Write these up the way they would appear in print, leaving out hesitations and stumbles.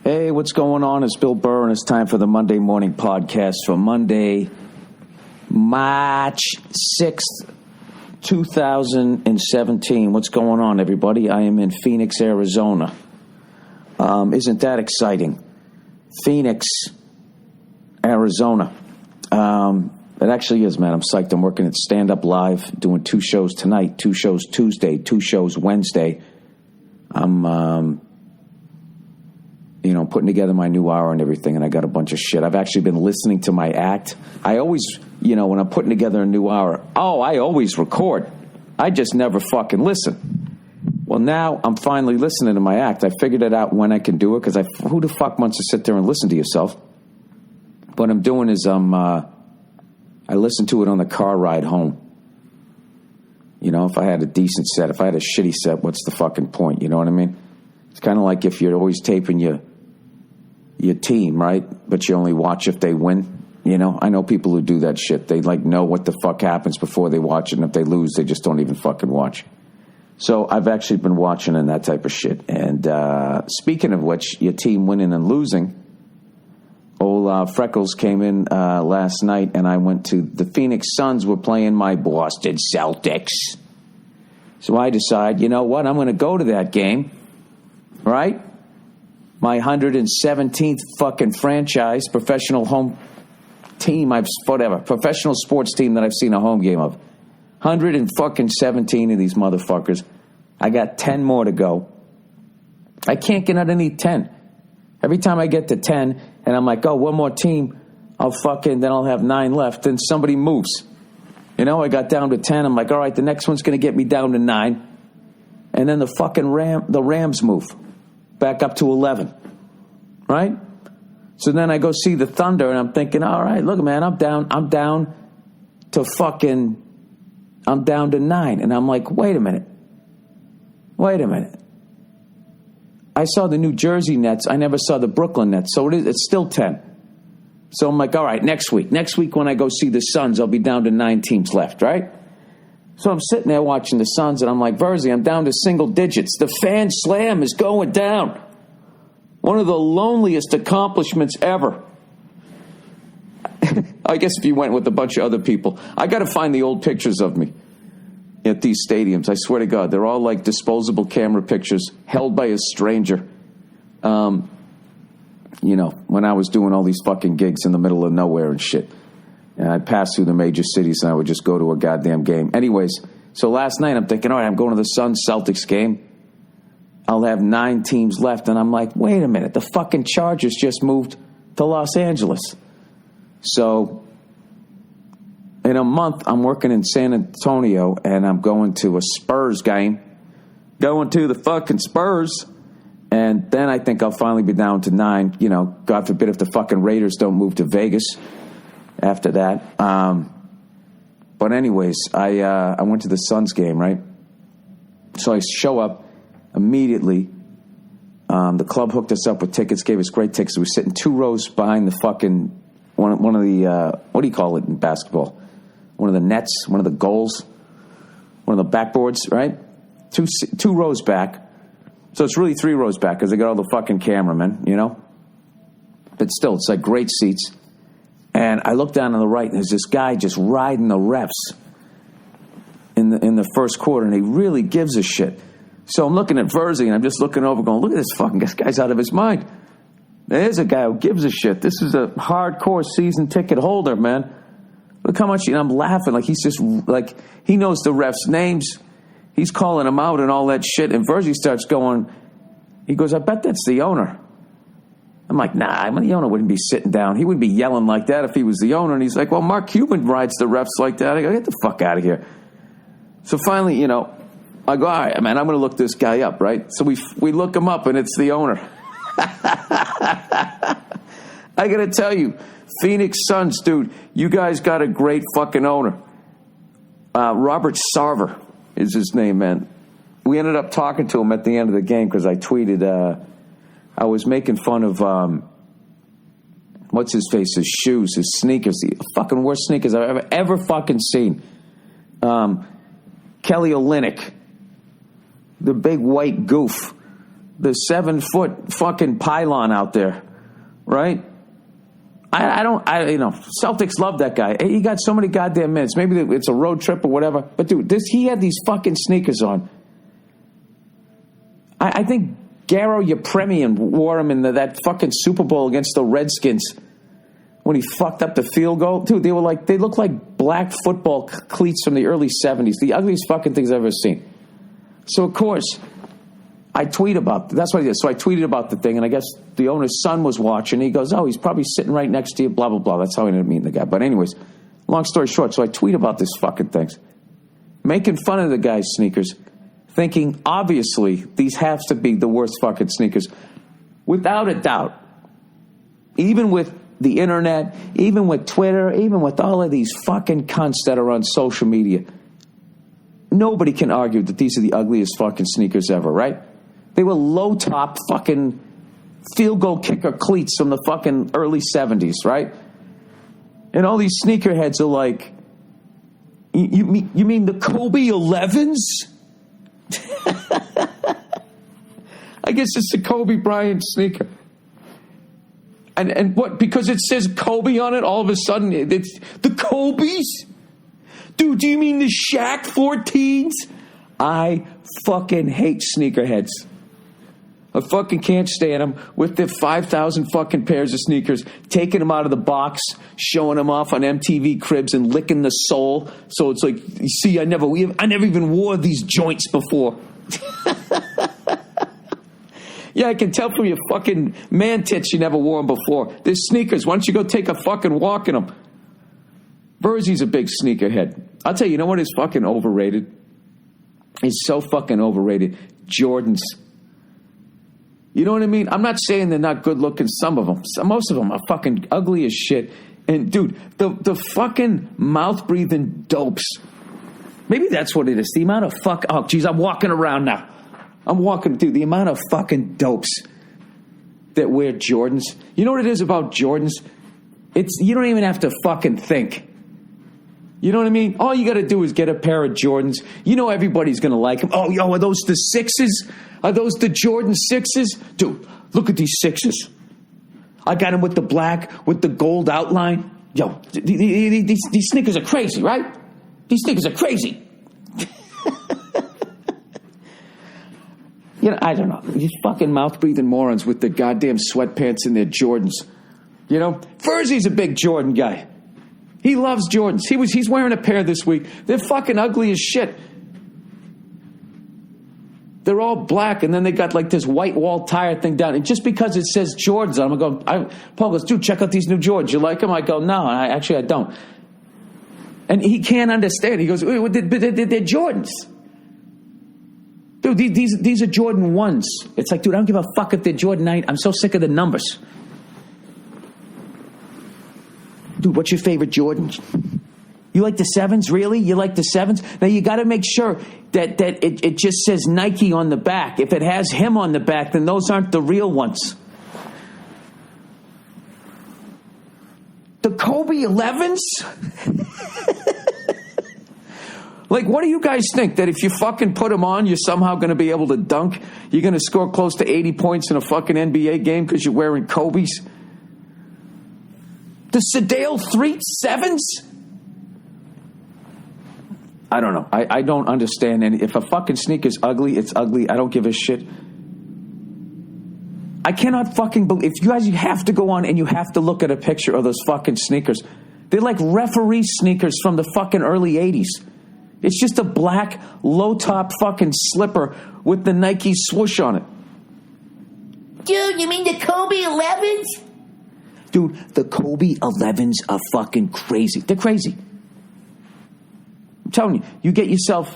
Hey, what's going on? It's Bill Burr, and it's time for the Monday Morning Podcast for Monday, March 6th, 2017. What's going on, everybody? I am in Phoenix, Arizona. Isn't that exciting? Phoenix, Arizona. It actually is, man. I'm psyched. I'm working at Stand Up Live, doing 2 shows tonight, 2 shows Tuesday, 2 shows Wednesday. I'm putting together my new hour and everything, and I got a bunch of shit. I've actually been listening to my act. I always, when I'm putting together a new hour, I always record. I just never fucking listen. Well, now I'm finally listening to my act. I figured it out when I can do it, because who the fuck wants to sit there and listen to yourself? What I'm doing is I listen to it on the car ride home. If I had a decent set. If I had a shitty set, what's the fucking point? You know what I mean? It's kind of like if you're always taping your team, right? But you only watch if they win. I know people who do that shit. They know what the fuck happens before they watch it, and if they lose, they just don't even fucking watch. So I've actually been watching and that type of shit. And speaking of which, your team winning and losing, old Freckles came in last night, and I went to the Phoenix Suns were playing my Boston Celtics. So I decide, you know what, I'm going to go to that game, right? My 117th fucking franchise, professional home team, professional sports team that I've seen a home game of. 117 of these motherfuckers. I got 10 more to go. I can't get underneath 10. Every time I get to 10, and I'm like, one more team, then I'll have 9 left, then somebody moves. I got down to 10, I'm like, all right, the next one's going to get me down to 9. And then the Rams move back up to 11, right? So then I go see the Thunder, and I'm thinking, all right, look, man, I'm down to 9. And I'm like, wait a minute. I saw the New Jersey Nets. I never saw the Brooklyn Nets. So it's still 10. So I'm like, all right, next week when I go see the Suns, I'll be down to 9 teams left, right? So I'm sitting there watching the Suns, and I'm like, Verzi, I'm down to single digits. The fan slam is going down. One of the loneliest accomplishments ever. I guess if you went with a bunch of other people. I got to find the old pictures of me at these stadiums. I swear to God, they're all like disposable camera pictures held by a stranger. When I was doing all these fucking gigs in the middle of nowhere and shit. And I'd pass through the major cities, and I would just go to a goddamn game. Anyways, so last night I'm thinking, all right, I'm going to the Suns-Celtics game. I'll have 9 teams left. And I'm like, wait a minute, the fucking Chargers just moved to Los Angeles. So in a month, I'm working in San Antonio, and I'm going to a Spurs game. Going to the fucking Spurs. And then I think I'll finally be down to 9. God forbid if the fucking Raiders don't move to Vegas after that. But anyways, I went to the Suns game, right? So I show up immediately. The club hooked us up with tickets, gave us great tickets. We were sitting 2 rows behind the fucking, one of the, what do you call it in basketball? One of the nets, one of the goals, one of the backboards, right? 2 rows back. So it's really 3 rows back because they got all the fucking cameramen, But still, it's like great seats. And I look down on the right, and there's this guy just riding the refs in the first quarter, and he really gives a shit. So I'm looking at Verzi, and I'm just looking over going, look at this guy's out of his mind. There's a guy who gives a shit. This is a hardcore season ticket holder, man. Look how much, I'm laughing. Like, he's just, like, he knows the refs' names. He's calling them out and all that shit. And Verzi starts going, he goes, I bet that's the owner. I'm like, nah, the owner wouldn't be sitting down. He wouldn't be yelling like that if he was the owner. And he's like, well, Mark Cuban rides the refs like that. I go, get the fuck out of here. So finally, I go, all right, man, I'm going to look this guy up, right? So we look him up, and it's the owner. I got to tell you, Phoenix Suns, dude, you guys got a great fucking owner. Robert Sarver is his name, man. We ended up talking to him at the end of the game because I tweeted, I was making fun of, what's his face, his shoes, his sneakers, the fucking worst sneakers I've ever fucking seen. Kelly Olynyk, the big white goof. the 7-foot fucking pylon out there, right? Celtics love that guy. He got so many goddamn minutes. Maybe it's a road trip or whatever. But dude, he had these fucking sneakers on. I think Garo Yepremian wore them in that fucking Super Bowl against the Redskins when he fucked up the field goal. Dude, they looked like black football cleats from the early 70s. The ugliest fucking things I've ever seen. So, of course, I tweet about that's what he did. So I tweeted about the thing, and I guess the owner's son was watching. He goes, "Oh, he's probably sitting right next to you." Blah blah blah. That's how I ended up meeting the guy. But anyways, long story short, so I tweet about this fucking things, making fun of the guy's sneakers, thinking obviously these have to be the worst fucking sneakers, without a doubt. Even with the internet, even with Twitter, even with all of these fucking cunts that are on social media, nobody can argue that these are the ugliest fucking sneakers ever, right? They were low-top fucking field goal kicker cleats from the fucking early 70s, right? And all these sneakerheads are like, you mean the Kobe 11s? I guess it's the Kobe Bryant sneaker. And what, because it says Kobe on it, all of a sudden it's the Kobe's? Dude, do you mean the Shaq 14s? I fucking hate sneakerheads. I fucking can't stand them with their 5,000 fucking pairs of sneakers, taking them out of the box, showing them off on MTV Cribs and licking the sole. So it's like, you see, I never even wore these joints before. Yeah, I can tell from your fucking man tits you never wore them before. They're sneakers. Why don't you go take a fucking walk in them? Burzzy's a big sneakerhead. I'll tell you, you know what is fucking overrated? It's so fucking overrated. Jordans. You know what I mean? I'm not saying they're not good looking, some of them. Most of them are fucking ugly as shit. And dude, the fucking mouth breathing dopes. Maybe that's what it is. The amount of oh geez, I'm walking around now. Dude, the amount of fucking dopes that wear Jordans. You know what it is about Jordans? You don't even have to fucking think. You know what I mean? All you got to do is get a pair of Jordans. You know everybody's going to like them. Oh, yo, are those the 6s? Are those the Jordan 6s? Dude, look at these 6s. I got them with the black, with the gold outline. Yo, these sneakers are crazy, right? These sneakers are crazy. You know, I don't know. These fucking mouth-breathing morons with the goddamn sweatpants and their Jordans. You know? Burzzy's a big Jordan guy. He loves Jordans. He's wearing a pair this week. They're fucking ugly as shit. They're all black, and then they got like this white wall tire thing down. And just because it says Jordans, I'm going to go, Paul goes, dude, check out these new Jordans. You like them? I go, no, I don't. And he can't understand. He goes, they're Jordans. Dude, these are Jordan 1s. It's like, dude, I don't give a fuck if they're Jordan 9. I'm so sick of the numbers. Dude, what's your favorite Jordan? You like the 7s? Really? You like the 7s? Now, you got to make sure that it just says Nike on the back. If it has him on the back, then those aren't the real ones. The Kobe 11s? Like, what do you guys think? That if you fucking put them on, you're somehow going to be able to dunk? You're going to score close to 80 points in a fucking NBA game because you're wearing Kobe's? The Sedale 7s? I don't know. I don't understand. And if a fucking sneaker's ugly, it's ugly. I don't give a shit. I cannot fucking believe. If you guys, you have to go on and you have to look at a picture of those fucking sneakers. They're like referee sneakers from the fucking early 80s. It's just a black, low-top fucking slipper with the Nike swoosh on it. Dude, you mean the Kobe 11s? Dude, the Kobe 11s are fucking crazy. They're crazy. I'm telling you, you get yourself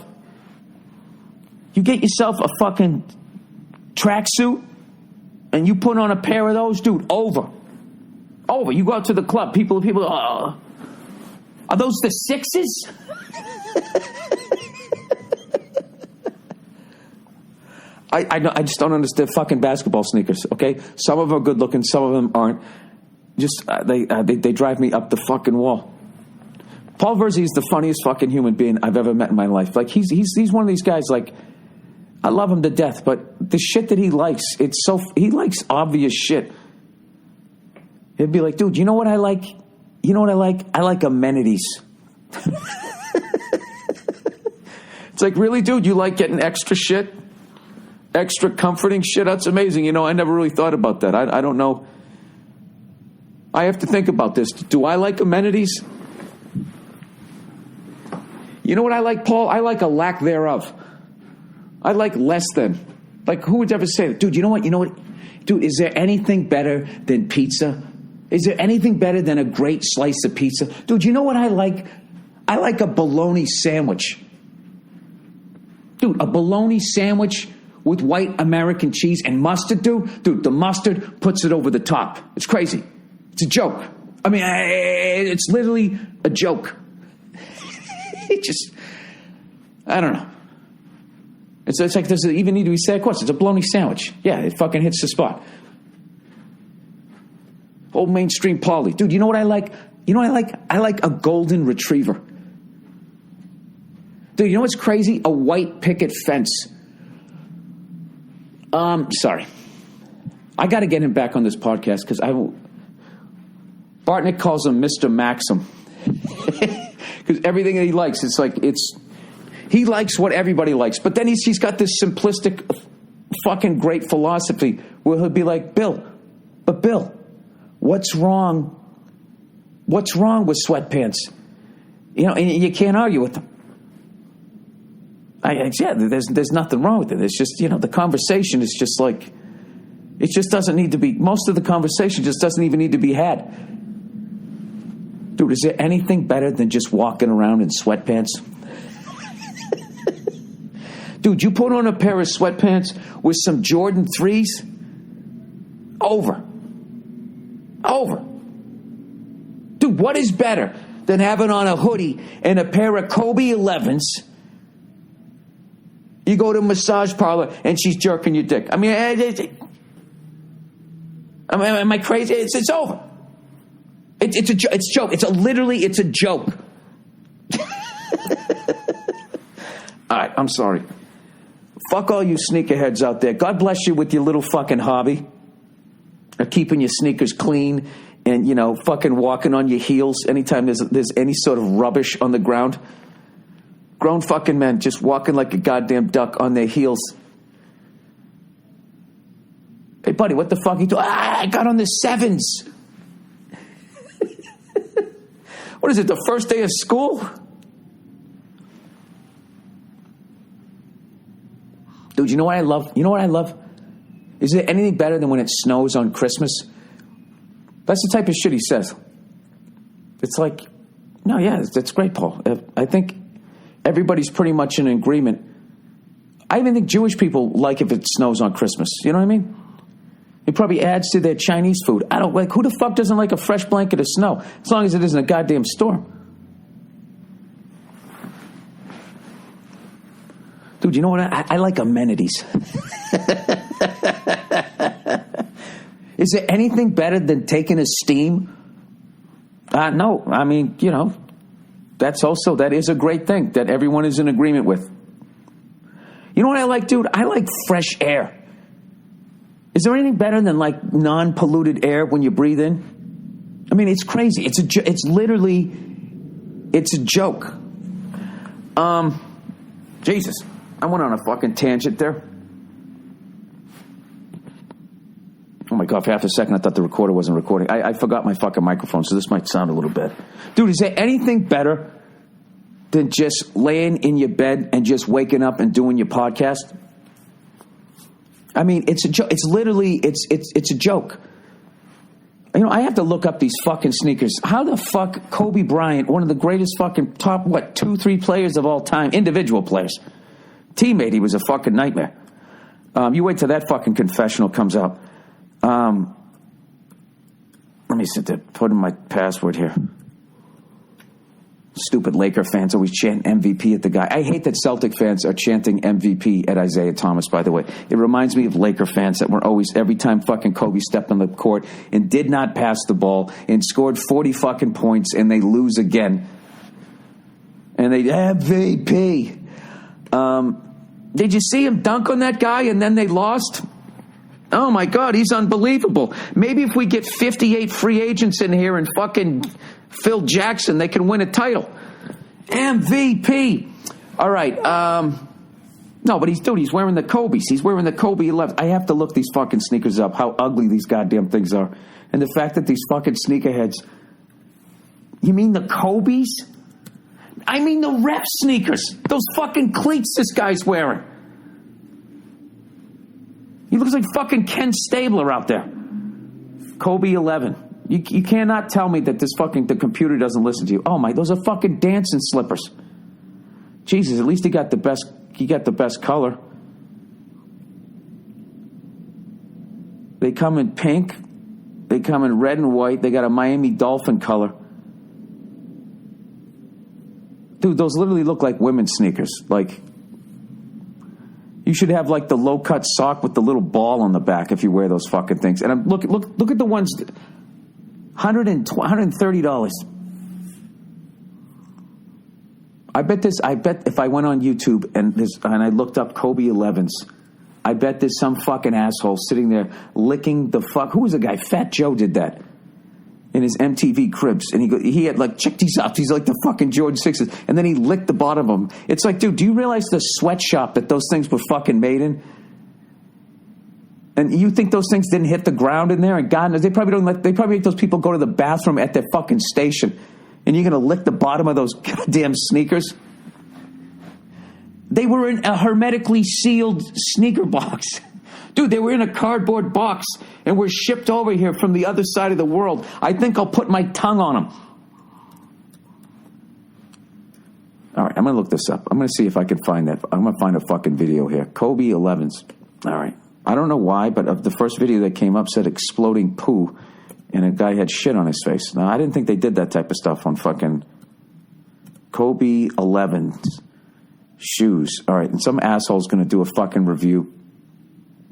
a fucking tracksuit and you put on a pair of those, dude, over. You go out to the club, people, are those the 6s? I just don't understand fucking basketball sneakers, okay? Some of them are good looking, some of them aren't. Just, they drive me up the fucking wall. Paul Burzzy is the funniest fucking human being I've ever met in my life. Like, he's one of these guys, like, I love him to death, but the shit that he likes, he likes obvious shit. He'd be like, dude, you know what I like? You know what I like? I like amenities. It's like, really, dude, you like getting extra shit? Extra comforting shit? That's amazing. You know, I never really thought about that. I don't know. I have to think about this. Do I like amenities? You know what I like, Paul? I like a lack thereof. I like less than. Like, who would ever say that? Dude, you know what? You know what? Dude, is there anything better than pizza? Is there anything better than a great slice of pizza? Dude, you know what I like? I like a bologna sandwich. Dude, a bologna sandwich with white American cheese and mustard, dude. Dude, the mustard puts it over the top. It's crazy. It's a joke. I mean, it's literally a joke. It just, I don't know. It's like, does it even need to be said? Of course, it's a bologna sandwich. Yeah, it fucking hits the spot. Old mainstream Paulie. Dude, you know what I like? You know what I like? I like a golden retriever. Dude, you know what's crazy? A white picket fence. Sorry. I got to get him back on this podcast because Bartnick calls him Mr. Maxim. Because everything that he likes, he likes what everybody likes. But then he's got this simplistic fucking great philosophy where he'll be like, Bill, what's wrong? What's wrong with sweatpants? You know, and you can't argue with them. There's nothing wrong with it. It's just, you know, the conversation is just like, it just doesn't need to be, most of the conversation just doesn't even need to be had. Dude, is there anything better than just walking around in sweatpants? Dude, you put on a pair of sweatpants with some Jordan 3s? Over. Dude, what is better than having on a hoodie and a pair of Kobe 11s? You go to a massage parlor and she's jerking your dick. I mean, am I crazy? It's over. It's a joke. It's a joke. All right, I'm sorry. Fuck all you sneakerheads out there. God bless you with your little fucking hobby of keeping your sneakers clean and, you know, fucking walking on your heels anytime there's any sort of rubbish on the ground. Grown fucking men just walking like a goddamn duck on their heels. Hey, buddy, what the fuck are you doing? I got on the 7s. What is it, the first day of school? Dude, you know what I love? Is there anything better than when it snows on Christmas? That's the type of shit he says. It's like, no, yeah, that's great, Paul. I think everybody's pretty much in agreement. I even think Jewish people like if it snows on Christmas. You know what I mean? It probably adds to their Chinese food. I don't like, who the fuck doesn't like a fresh blanket of snow? As long as it isn't a goddamn storm. Dude, you know what? I like amenities. Is there anything better than taking a steam? No. I mean, you know, that is a great thing that everyone is in agreement with. You know what I like, dude? I like fresh air. Is there anything better than like non-polluted air when you breathe in? I mean, it's crazy. It's a joke. Jesus, I went on a fucking tangent there. Oh my God, for half a second I thought the recorder wasn't recording. I forgot my fucking microphone, so this might sound a little bad. Dude, is there anything better than just laying in your bed and just waking up and doing your podcast? I mean, it's a joke. It's literally, it's a joke. You know, I have to look up these fucking sneakers. How the fuck Kobe Bryant, one of the greatest fucking top, 2-3 players of all time, individual players. Teammate, he was a fucking nightmare. You wait till that fucking confessional comes out. Let me sit there, put in my password here. Stupid Laker fans always chant MVP at the guy. I hate that Celtic fans are chanting MVP at Isaiah Thomas, by the way. It reminds me of Laker fans that were always, every time fucking Kobe stepped on the court and did not pass the ball and scored 40 fucking points and they lose again. And they MVP. Did you see him dunk on that guy and then they lost? Oh, my God, he's unbelievable. Maybe if we get 58 free agents in here and fucking Phil Jackson, they can win a title. MVP. All right. No, but he's wearing the Kobe's. He's wearing the Kobe 11. I have to look these fucking sneakers up, how ugly these goddamn things are. And the fact that these fucking sneakerheads. You mean the Kobe's? I mean the rep sneakers. Those fucking cleats this guy's wearing. He looks like fucking Ken Stabler out there. Kobe 11. You cannot tell me that the computer doesn't listen to you. Oh my, those are fucking dancing slippers. Jesus, at least he got the best color. They come in pink. They come in red and white. They got a Miami Dolphin color. Dude, those literally look like women's sneakers. Like, you should have like the low-cut sock with the little ball on the back if you wear those fucking things. And look at the ones, $130. I bet if I went on YouTube and I looked up Kobe 11s, I bet there's some fucking asshole sitting there licking the fuck. Who was the guy? Fat Joe did that in his MTV Cribs, and he had like, check these out. He's like the fucking Jordan 6s, and then he licked the bottom of them. It's like, dude, do you realize the sweatshop that those things were fucking made in? And you think those things didn't hit the ground in there? And God knows, they probably make those people go to the bathroom at their fucking station, and you're gonna lick the bottom of those goddamn sneakers? They were in a hermetically sealed sneaker box. Dude, they were in a cardboard box and were shipped over here from the other side of the world. I think I'll put my tongue on them. All right, I'm going to look this up. I'm going to see if I can find that. I'm going to find a fucking video here. Kobe 11s. All right. I don't know why, but the first video that came up said exploding poo, and a guy had shit on his face. Now, I didn't think they did that type of stuff on fucking Kobe 11s. Shoes. All right, and some asshole's going to do a fucking review.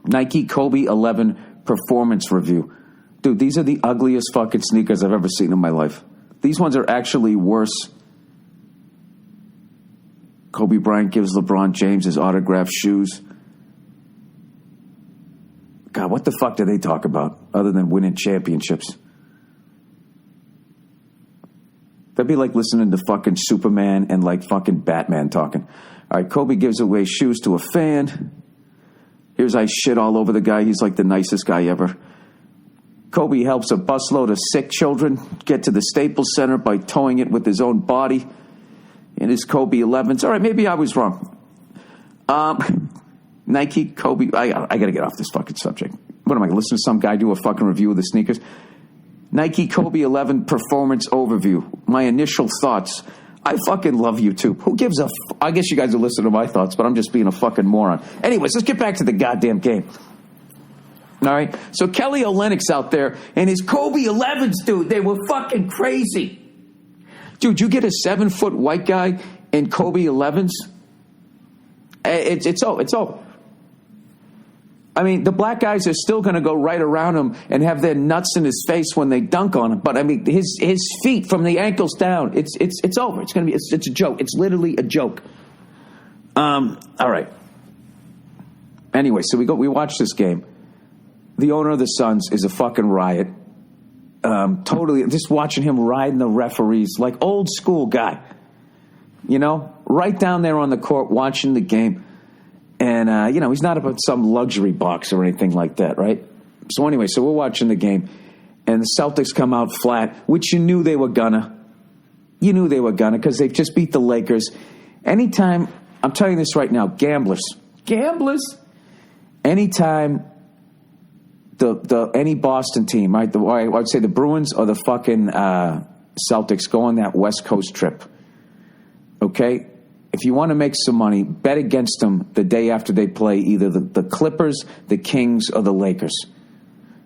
Nike Kobe 11 performance review. Dude, these are the ugliest fucking sneakers I've ever seen in my life. These ones are actually worse. Kobe Bryant gives LeBron James his autographed shoes. God, what the fuck do they talk about other than winning championships? That'd be like listening to fucking Superman and like fucking Batman talking. All right, Kobe gives away shoes to a fan. Here's I shit all over the guy. He's like the nicest guy ever. Kobe helps a busload of sick children get to the Staples Center by towing it with his own body in his Kobe 11s. All right, maybe I was wrong. Nike, Kobe. I got to get off this fucking subject. What am I going to listen to some guy do a fucking review of the sneakers? Nike Kobe 11 performance overview. My initial thoughts. I fucking love YouTube. Who gives a I guess you guys are listening to my thoughts, but I'm just being a fucking moron. Anyways, let's get back to the goddamn game. All right? So Kelly Olynyk's out there, and his Kobe 11s, dude, they were fucking crazy. Dude, you get a 7-foot white guy in Kobe 11s? It's over. I mean, the black guys are still going to go right around him and have their nuts in his face when they dunk on him. But I mean, his feet from the ankles down, it's over. It's going to be it's a joke. It's literally a joke. All right. Anyway, so we watched this game. The owner of the Suns is a fucking riot. Totally, just watching him riding the referees like old school guy. You know, right down there on the court watching the game. And, he's not about some luxury box or anything like that, right? So anyway, we're watching the game, and the Celtics come out flat, which you knew they were gonna. You knew they were gonna because they just beat the Lakers. Anytime, I'm telling you this right now, gamblers, anytime any Boston team, right? I would say the Bruins or the fucking Celtics go on that West Coast trip, okay? If you want to make some money, bet against them the day after they play either the Clippers, the Kings, or the Lakers.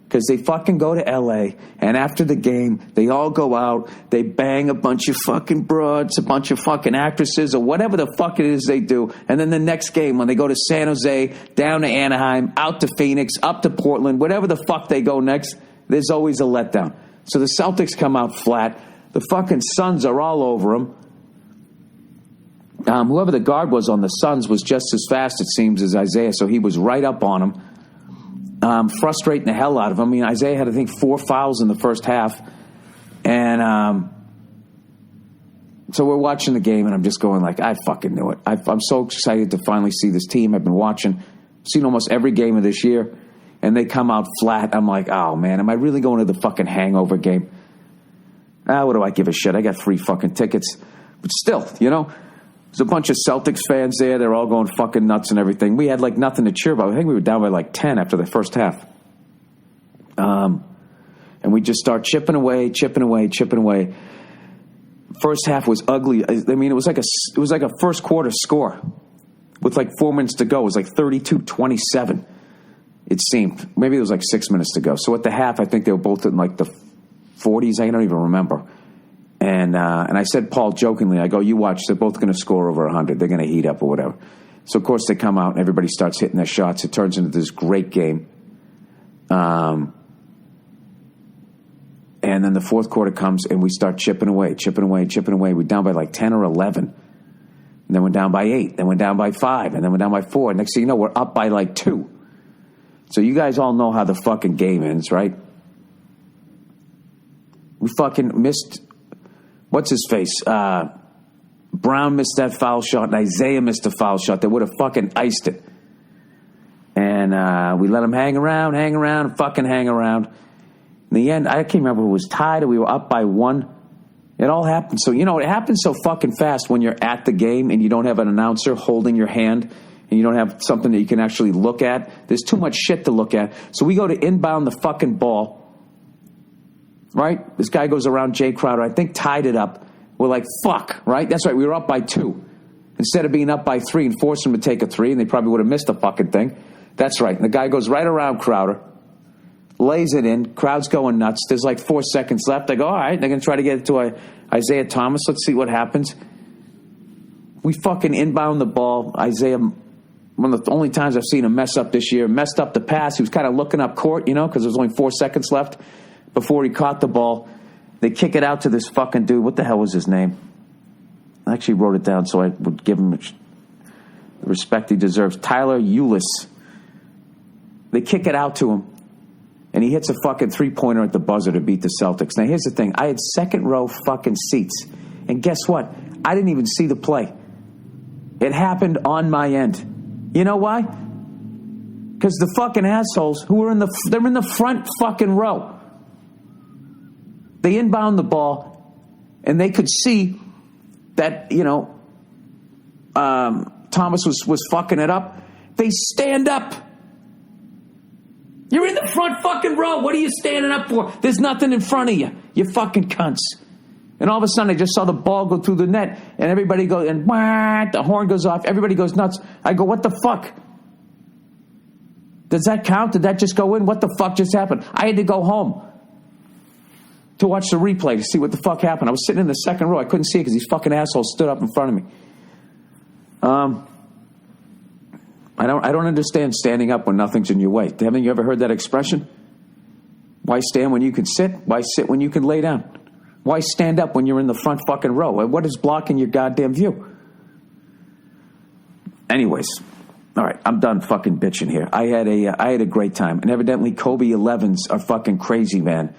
Because they fucking go to L.A., and after the game, they all go out, they bang a bunch of fucking broads, a bunch of fucking actresses, or whatever the fuck it is they do. And then the next game, when they go to San Jose, down to Anaheim, out to Phoenix, up to Portland, whatever the fuck they go next, there's always a letdown. So the Celtics come out flat. The fucking Suns are all over them. whoever the guard was on the Suns was just as fast, it seems, as Isaiah, so he was right up on him, frustrating the hell out of him. I mean, Isaiah had, I think, 4 fouls in the first half, and so we're watching the game, and I'm just going like, I fucking knew it. I'm so excited to finally see this team. I've been watching, seen almost every game of this year, and they come out flat. I'm like, oh, man, am I really going to the fucking hangover game? What do I give a shit? I got free fucking tickets. But still, there's a bunch of Celtics fans there. They're all going fucking nuts and everything. We had like nothing to cheer about. I think we were down by like 10 after the first half. And we just start chipping away. First half was ugly. I mean, it was like a first quarter score with like 4 minutes to go. It was like 32-27. It seemed. Maybe it was like 6 minutes to go. So at the half, I think they were both in like the 40s. I don't even remember. And I said, Paul, jokingly, I go, you watch, they're both going to score over 100. They're going to heat up or whatever. So, of course, they come out and everybody starts hitting their shots. It turns into this great game. And then the fourth quarter comes and we start chipping away. We're down by like 10 or 11. And then we're down by 8. Then we're down by 5. And then we're down by 4. Next thing you know, we're up by like 2. So you guys all know how the fucking game ends, right? We fucking missed... What's his face? Brown missed that foul shot, and Isaiah missed a foul shot that would have fucking iced it. And we let him hang around. In the end, I can't remember who was tied or we were up by 1. It all happened. So, it happens so fucking fast when you're at the game and you don't have an announcer holding your hand and you don't have something that you can actually look at. There's too much shit to look at. So we go to inbound the fucking ball. Right? This guy goes around Jay Crowder. I think tied it up. We're like, fuck, right? That's right. We were up by 2. Instead of being up by 3 and forcing him to take a 3, and they probably would have missed the fucking thing. That's right. And the guy goes right around Crowder, lays it in. Crowd's going nuts. There's like 4 seconds left. I go, all right. They're going to try to get it to Isaiah Thomas. Let's see what happens. We fucking inbound the ball. Isaiah, one of the only times I've seen him mess up this year, messed up the pass. He was kind of looking up court, because there's only 4 seconds left. Before he caught the ball, they kick it out to this fucking dude. What the hell was his name? I actually wrote it down so I would give him the respect he deserves. Tyler Ulis. They kick it out to him, and he hits a fucking 3-pointer at the buzzer to beat the Celtics. Now, here's the thing. I had second-row fucking seats, and guess what? I didn't even see the play. It happened on my end. You know why? Because the fucking assholes who were they're in the front fucking row. They inbound the ball, and they could see that, Thomas was fucking it up. They stand up. You're in the front fucking row. What are you standing up for? There's nothing in front of you. You fucking cunts. And all of a sudden, I just saw the ball go through the net, and everybody goes, and the horn goes off. Everybody goes nuts. I go, what the fuck? Does that count? Did that just go in? What the fuck just happened? I had to go home to watch the replay to see what the fuck happened. I was sitting in the second row. I couldn't see it because these fucking assholes stood up in front of me. I don't understand standing up when nothing's in your way. Haven't you ever heard that expression? Why stand when you can sit? Why sit when you can lay down? Why stand up when you're in the front fucking row? What is blocking your goddamn view? Anyways, all right, I'm done fucking bitching here. I had a great time, and evidently Kobe 11s are fucking crazy, man.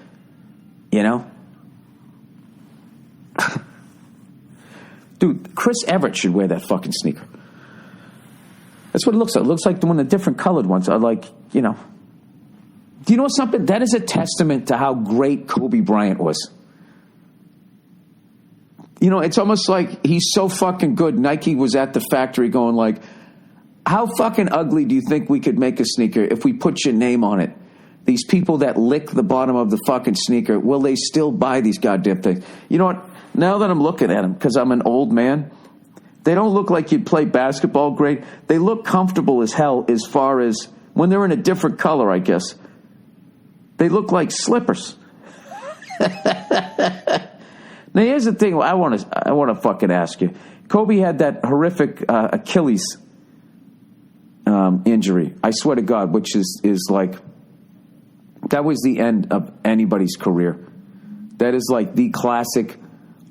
Dude, Chris Everett should wear that fucking sneaker. That's what it looks like. It looks like the one of the different colored ones are like, Do you know something? That is a testament to how great Kobe Bryant was. It's almost like he's so fucking good. Nike was at the factory going like, how fucking ugly do you think we could make a sneaker if we put your name on it? These people that lick the bottom of the fucking sneaker, will they still buy these goddamn things? You know what? Now that I'm looking at them, because I'm an old man, they don't look like you'd play basketball great. They look comfortable as hell as far as when they're in a different color, I guess. They look like slippers. Now, here's the thing I want to fucking ask you. Kobe had that horrific Achilles injury, I swear to God, which is like, that was the end of anybody's career. That is like the classic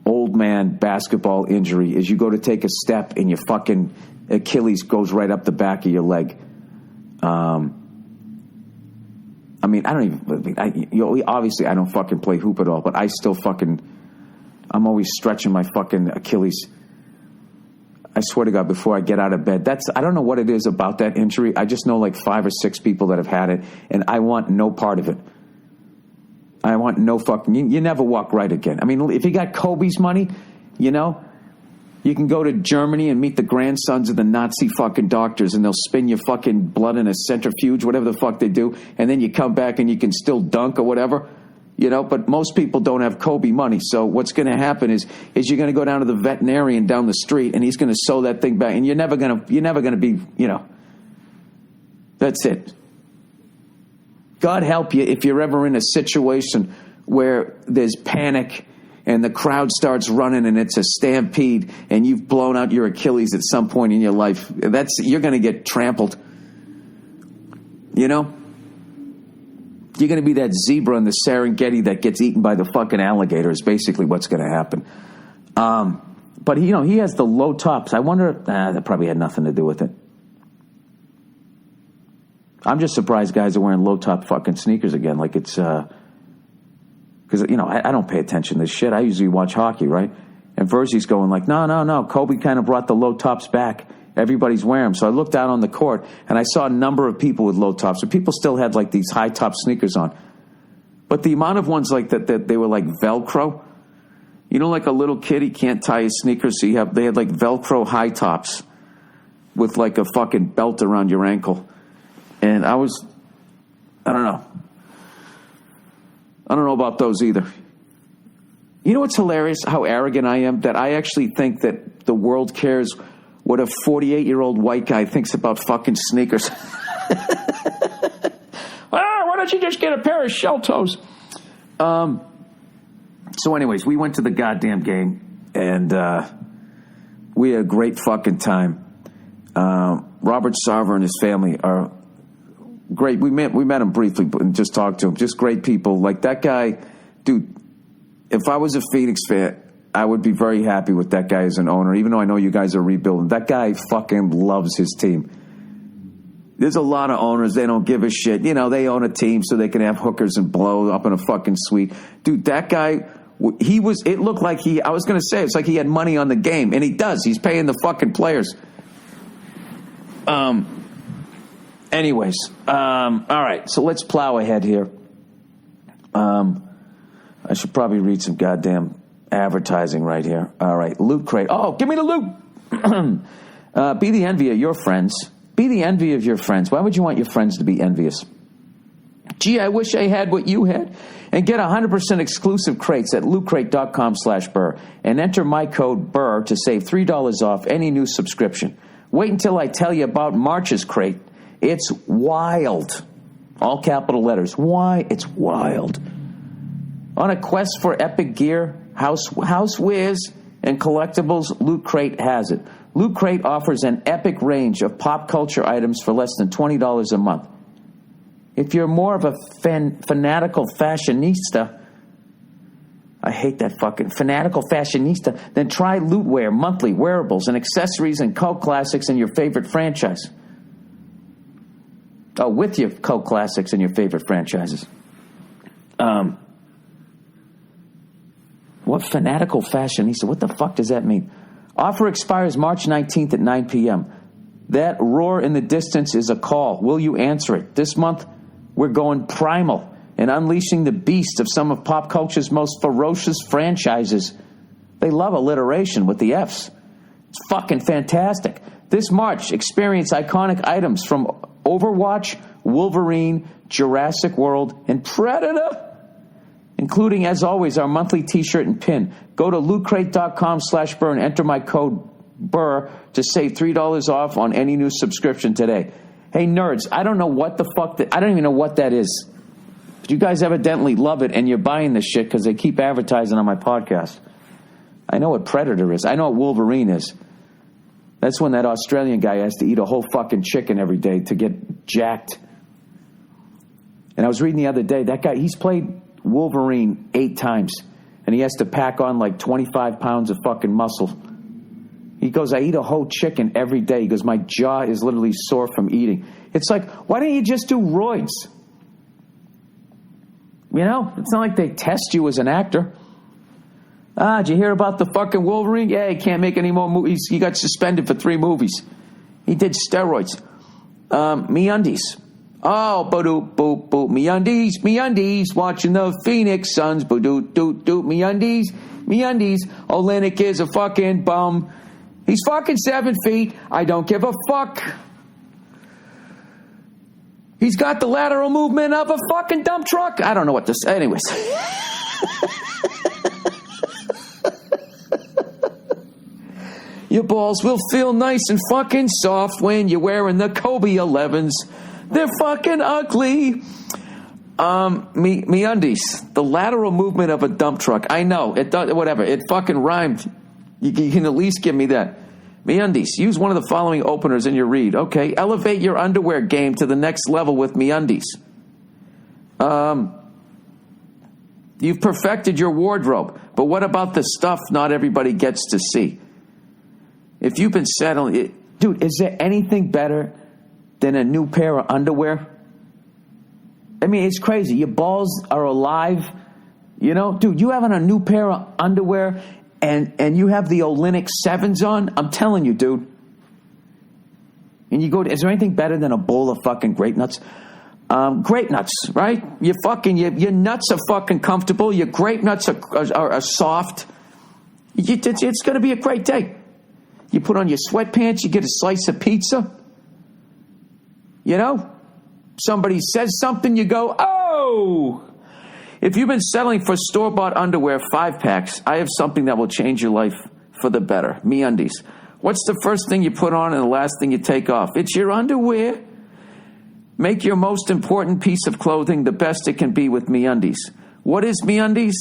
old man basketball injury is you go to take a step and your fucking Achilles goes right up the back of your leg. I mean, obviously I don't fucking play hoop at all, but I still I'm always stretching my fucking Achilles. I swear to God, before I get out of bed. I don't know what it is about that injury. I just know like 5 or 6 people that have had it, and I want no part of it. I want no fucking... You never walk right again. I mean, if you got Kobe's money, you can go to Germany and meet the grandsons of the Nazi fucking doctors, and they'll spin your fucking blood in a centrifuge, whatever the fuck they do, and then you come back and you can still dunk or whatever. But most people don't have Kobe money. So what's going to happen is you're going to go down to the veterinarian down the street, and he's going to sew that thing back, and you're never going to be, that's it. God help you if you're ever in a situation where there's panic and the crowd starts running and it's a stampede and you've blown out your Achilles at some point in your life. You're going to get trampled. You're going to be that zebra in the Serengeti that gets eaten by the fucking alligator is basically what's going to happen. But, he has the low tops. I wonder, that probably had nothing to do with it. I'm just surprised guys are wearing low-top fucking sneakers again. Like it's, because, I don't pay attention to this shit. I usually watch hockey, right? And Verzi's going like, no. Kobe kind of brought the low tops back. Everybody's wearing them. So I looked out on the court, and I saw a number of people with low tops. So people still had like these high-top sneakers on. But the amount of ones like that they were like Velcro. Like a little kid, he can't tie his sneakers. So they had like Velcro high tops with like a fucking belt around your ankle. And I don't know. I don't know about those either. You know what's hilarious? How arrogant I am that I actually think that the world cares what a 48-year-old white guy thinks about fucking sneakers. Why don't you just get a pair of shell toes? So anyways, we went to the goddamn game, and we had a great fucking time. Robert Sarver and his family are great. We met him briefly and just talked to him. Just great people. Like that guy, dude, if I was a Phoenix fan, I would be very happy with that guy as an owner, even though I know you guys are rebuilding. That guy fucking loves his team. There's a lot of owners, they don't give a shit. They own a team so they can have hookers and blow up in a fucking suite. Dude, that guy, it looked like I was going to say, it's like he had money on the game, and he does. He's paying the fucking players. Anyways, all right, so let's plow ahead here. I should probably read some goddamn advertising right here. All right, Loot Crate. Oh, give me the loot. Be the envy of your friends. Be the envy of your friends. Why would you want your friends to be envious? Gee, I wish I had what you had. And get 100% exclusive crates at lootcrate.com/Burr and enter my code BURR to save $3 off any new subscription. Wait until I tell you about March's crate. It's wild. All capital letters. Why? It's wild. On a quest for epic gear, housewares, and collectibles, Loot Crate has it. Loot Crate offers an epic range of pop culture items for less than $20 a month. If you're more of a fanatical fashionista, I hate that fucking fanatical fashionista, then try Lootwear, monthly wearables, and accessories and cult classics in your favorite franchise. Oh, with your cult classics and your favorite franchises. What fanatical fashionista? What the fuck does that mean? Offer expires March 19th at 9 p.m. That roar in the distance is a call. Will you answer it? This month, we're going primal and unleashing the beast of some of pop culture's most ferocious franchises. They love alliteration with the Fs. It's fucking fantastic. This March, experience iconic items from Overwatch, Wolverine, Jurassic World, and Predator, including, as always, our monthly t-shirt and pin. Go to lootcrate.com/Burr and enter my code BURR to save $3 off on any new subscription today. Hey, nerds, I don't know what the fuck I don't even know what that is. But you guys evidently love it, and you're buying this shit because they keep advertising on my podcast. I know what Predator is. I know what Wolverine is. That's when that Australian guy has to eat a whole fucking chicken every day to get jacked. And I was reading the other day, that guy, he's played Wolverine 8 times. And and he has to pack on like 25 pounds of fucking muscle. He goes, I eat a whole chicken every day. He goes, my jaw is literally sore from eating. It's like, why don't you just do roids? You know, it's not like they test you as an actor. Did you hear about the fucking Wolverine? Yeah, he can't make any more movies. He got suspended for 3 movies. He did steroids. MeUndies. Oh, ba-doop, boop, boop. MeUndies. Watching the Phoenix Suns. Ba-doop, doop, doop. MeUndies. Olenek is a fucking bum. He's fucking 7 feet. I don't give a fuck. He's got the lateral movement of a fucking dump truck. I don't know what to say. Anyways. Your balls will feel nice and fucking soft when you're wearing the Kobe 11s. They're fucking ugly. MeUndies. The lateral movement of a dump truck. I know. It does, whatever. It fucking rhymed. You can at least give me that. MeUndies. Use one of the following openers in your read. Okay. Elevate your underwear game to the next level with MeUndies. You've perfected your wardrobe. But what about the stuff not everybody gets to see? If you've been settling... Dude, is there anything better than a new pair of underwear? I mean, it's crazy. Your balls are alive. You know? Dude, you having a new pair of underwear... And you have the Olenek 7s on, I'm telling you, dude. And you go, is there anything better than a bowl of fucking grape nuts? Grape nuts, right? Your nuts are fucking comfortable. Your grape nuts are soft. It's going to be a great day. You put on your sweatpants, you get a slice of pizza. You know? Somebody says something, you go, oh! If you've been settling for store-bought underwear 5-packs, I have something that will change your life for the better. MeUndies. What's the first thing you put on and the last thing you take off? It's your underwear. Make your most important piece of clothing the best it can be with MeUndies. What is MeUndies?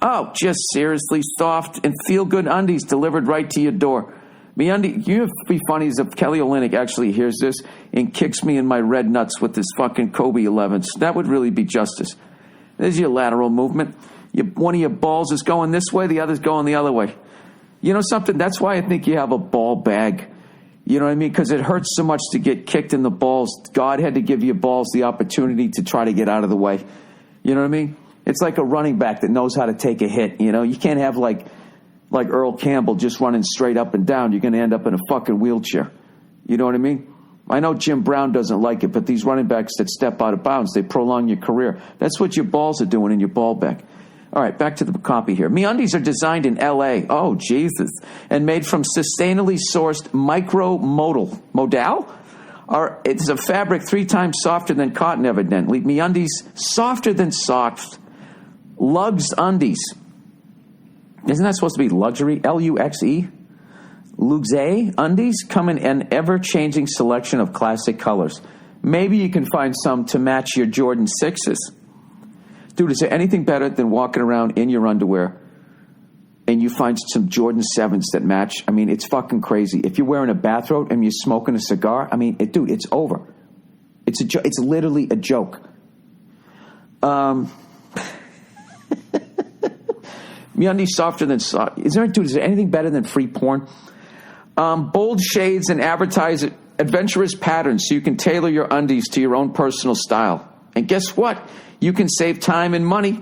Oh, just seriously soft and feel-good undies delivered right to your door. MeUndies, you know, it'd be funny as if Kelly Olynyk actually hears this and kicks me in my red nuts with his fucking Kobe 11s. That would really be justice. There's your lateral movement. One of your balls is going this way, the other's going the other way. You know something? That's why I think you have a ball bag. You know what I mean? Because it hurts so much to get kicked in the balls. God had to give your balls the opportunity to try to get out of the way. You know what I mean? It's like a running back that knows how to take a hit. You know, you can't have like Earl Campbell just running straight up and down. You're going to end up in a fucking wheelchair. You know what I mean? I know Jim Brown doesn't like it, but these running backs that step out of bounds, they prolong your career. That's what your balls are doing in your ball bag. All right, back to the copy here. MeUndies are designed in L.A. Oh, Jesus. And made from sustainably sourced modal. It's a fabric 3 times softer than cotton, evidently. MeUndies, softer than soft. Luxe undies. Isn't that supposed to be luxury? L-U-X-E? Luxe undies come in an ever-changing selection of classic colors. Maybe you can find some to match your Jordan 6s. Dude, is there anything better than walking around in your underwear and you find some Jordan 7s that match? I mean, it's fucking crazy. If you're wearing a bathrobe and you're smoking a cigar, I mean, dude, it's over. It's literally a joke. MeUndies softer than soft. Is there anything better than free porn? Bold shades and advertise adventurous patterns so you can tailor your undies to your own personal style. And guess what? You can save time and money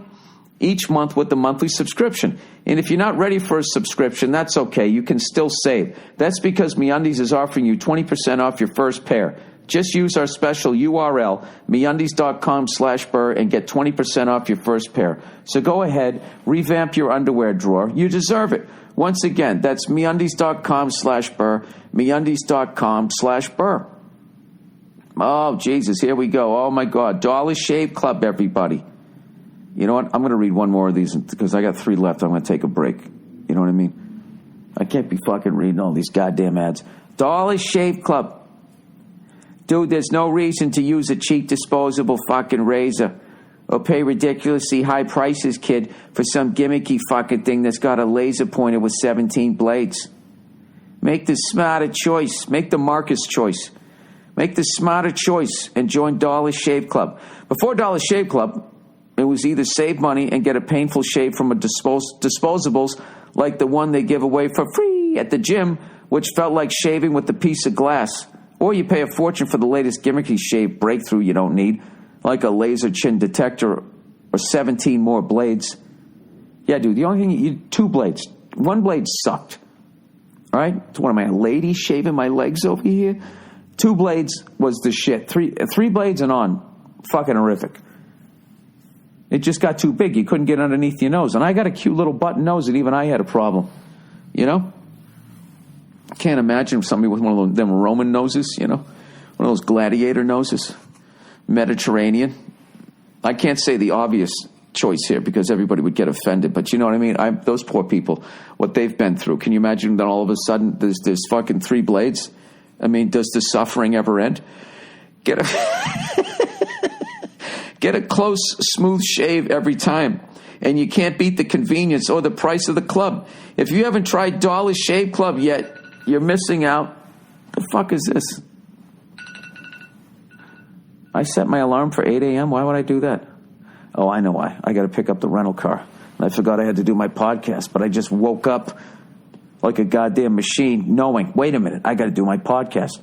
each month with the monthly subscription. And if you're not ready for a subscription, that's okay. You can still save. That's because MeUndies is offering you 20% off your first pair. Just use our special URL, MeUndies.com/Burr, and get 20% off your first pair. So go ahead, revamp your underwear drawer. You deserve it. Once again, that's MeUndies.com/Burr, MeUndies.com/Burr. Oh, Jesus, here we go. Oh, my God. Dollar Shave Club, everybody. You know what? I'm going to read one more of these because I got 3 left. I'm going to take a break. You know what I mean? I can't be fucking reading all these goddamn ads. Dollar Shave Club. Dude, there's no reason to use a cheap disposable fucking razor or pay ridiculously high prices, kid, for some gimmicky fucking thing that's got a laser pointer with 17 blades. Make the smarter choice. Make the Marcus choice. Make the smarter choice and join Dollar Shave Club. Before Dollar Shave Club, it It was either save money and get a painful shave from a disposables like the one they give away for free at the gym, which felt like shaving with a piece of glass. Or you pay a fortune for the latest gimmicky shave breakthrough you don't need, like a laser chin detector or 17 more blades. Yeah, dude, the only thing, 2 blades. 1 blade sucked. All right? It's one of my ladies shaving my legs over here. 2 blades was the shit. Three blades and on. Fucking horrific. It just got too big. You couldn't get underneath your nose. And I got a cute little button nose, and even I had a problem. You know? I can't imagine somebody with one of them Roman noses, you know? One of those gladiator noses. Mediterranean. I can't say the obvious choice here because everybody would get offended. But you know what I mean? Those poor people, what they've been through. Can you imagine that all of a sudden there's fucking 3 blades? I mean, does the suffering ever end? Get a close, smooth shave every time. And you can't beat the convenience or the price of the club. If you haven't tried Dollar Shave Club yet, you're missing out. The fuck is this? I set my alarm for 8 a.m. Why would I do that? Oh, I know why. I got to pick up the rental car. And I forgot I had to do my podcast, but I just woke up like a goddamn machine knowing, wait a minute, I got to do my podcast.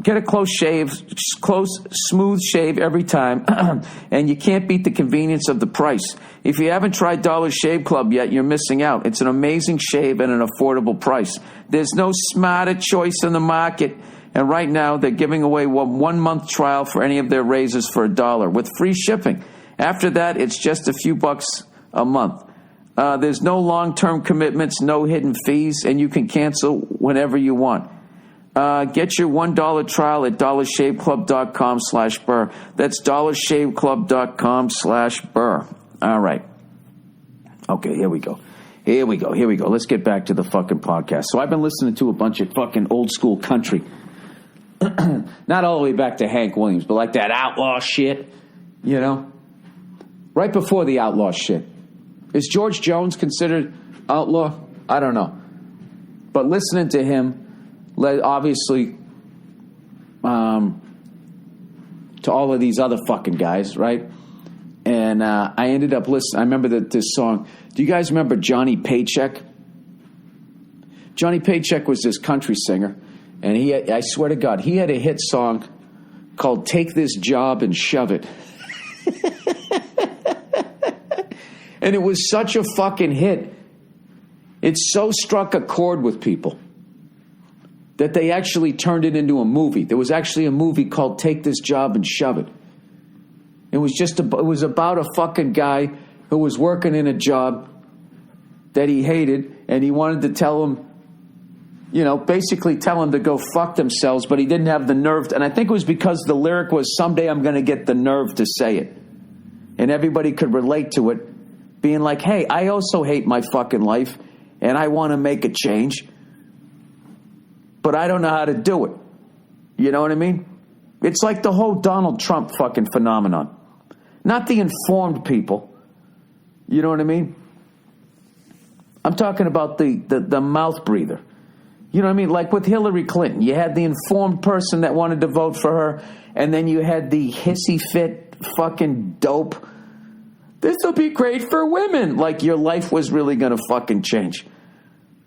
Get a close, smooth shave every time, and you can't beat the convenience of the price. If you haven't tried Dollar Shave Club yet, you're missing out. It's an amazing shave at an affordable price. There's no smarter choice in the market, and right now they're giving away a 1-month trial for any of their razors for $1 with free shipping. After that, it's just a few bucks a month. There's no long-term commitments, no hidden fees, and you can cancel whenever you want. Get your $1 trial at dollarshaveclub.com/Burr. That's dollarshaveclub.com/Burr. All right. Okay, here we go. Let's get back to the fucking podcast. So I've been listening to a bunch of fucking old school country. Not all the way back to Hank Williams, but like that outlaw shit, you know? Right before the outlaw shit. Is George Jones considered outlaw? I don't know. But listening to him led obviously to all of these other fucking guys, right? And I ended up listening. I remember this song. Do you guys remember Johnny Paycheck? Johnny Paycheck was this country singer. And I swear to God, he had a hit song called Take This Job and Shove It. And it was such a fucking hit. It so struck a chord with people that they actually turned it into a movie. There was actually a movie called Take This Job and Shove It. It was about a fucking guy who was working in a job that he hated, and he wanted to tell him, you know, basically tell him to go fuck themselves, but he didn't have the nerve. And I think it was because the lyric was, someday I'm going to get the nerve to say it. And everybody could relate to it, being like, hey, I also hate my fucking life, and I want to make a change, but I don't know how to do it. You know what I mean? It's like the whole Donald Trump fucking phenomenon. Not the informed people. You know what I mean? I'm talking about the mouth breather. You know what I mean? Like with Hillary Clinton, you had the informed person that wanted to vote for her, and then you had the hissy fit fucking dope. This will be great for women. Like your life was really going to fucking change.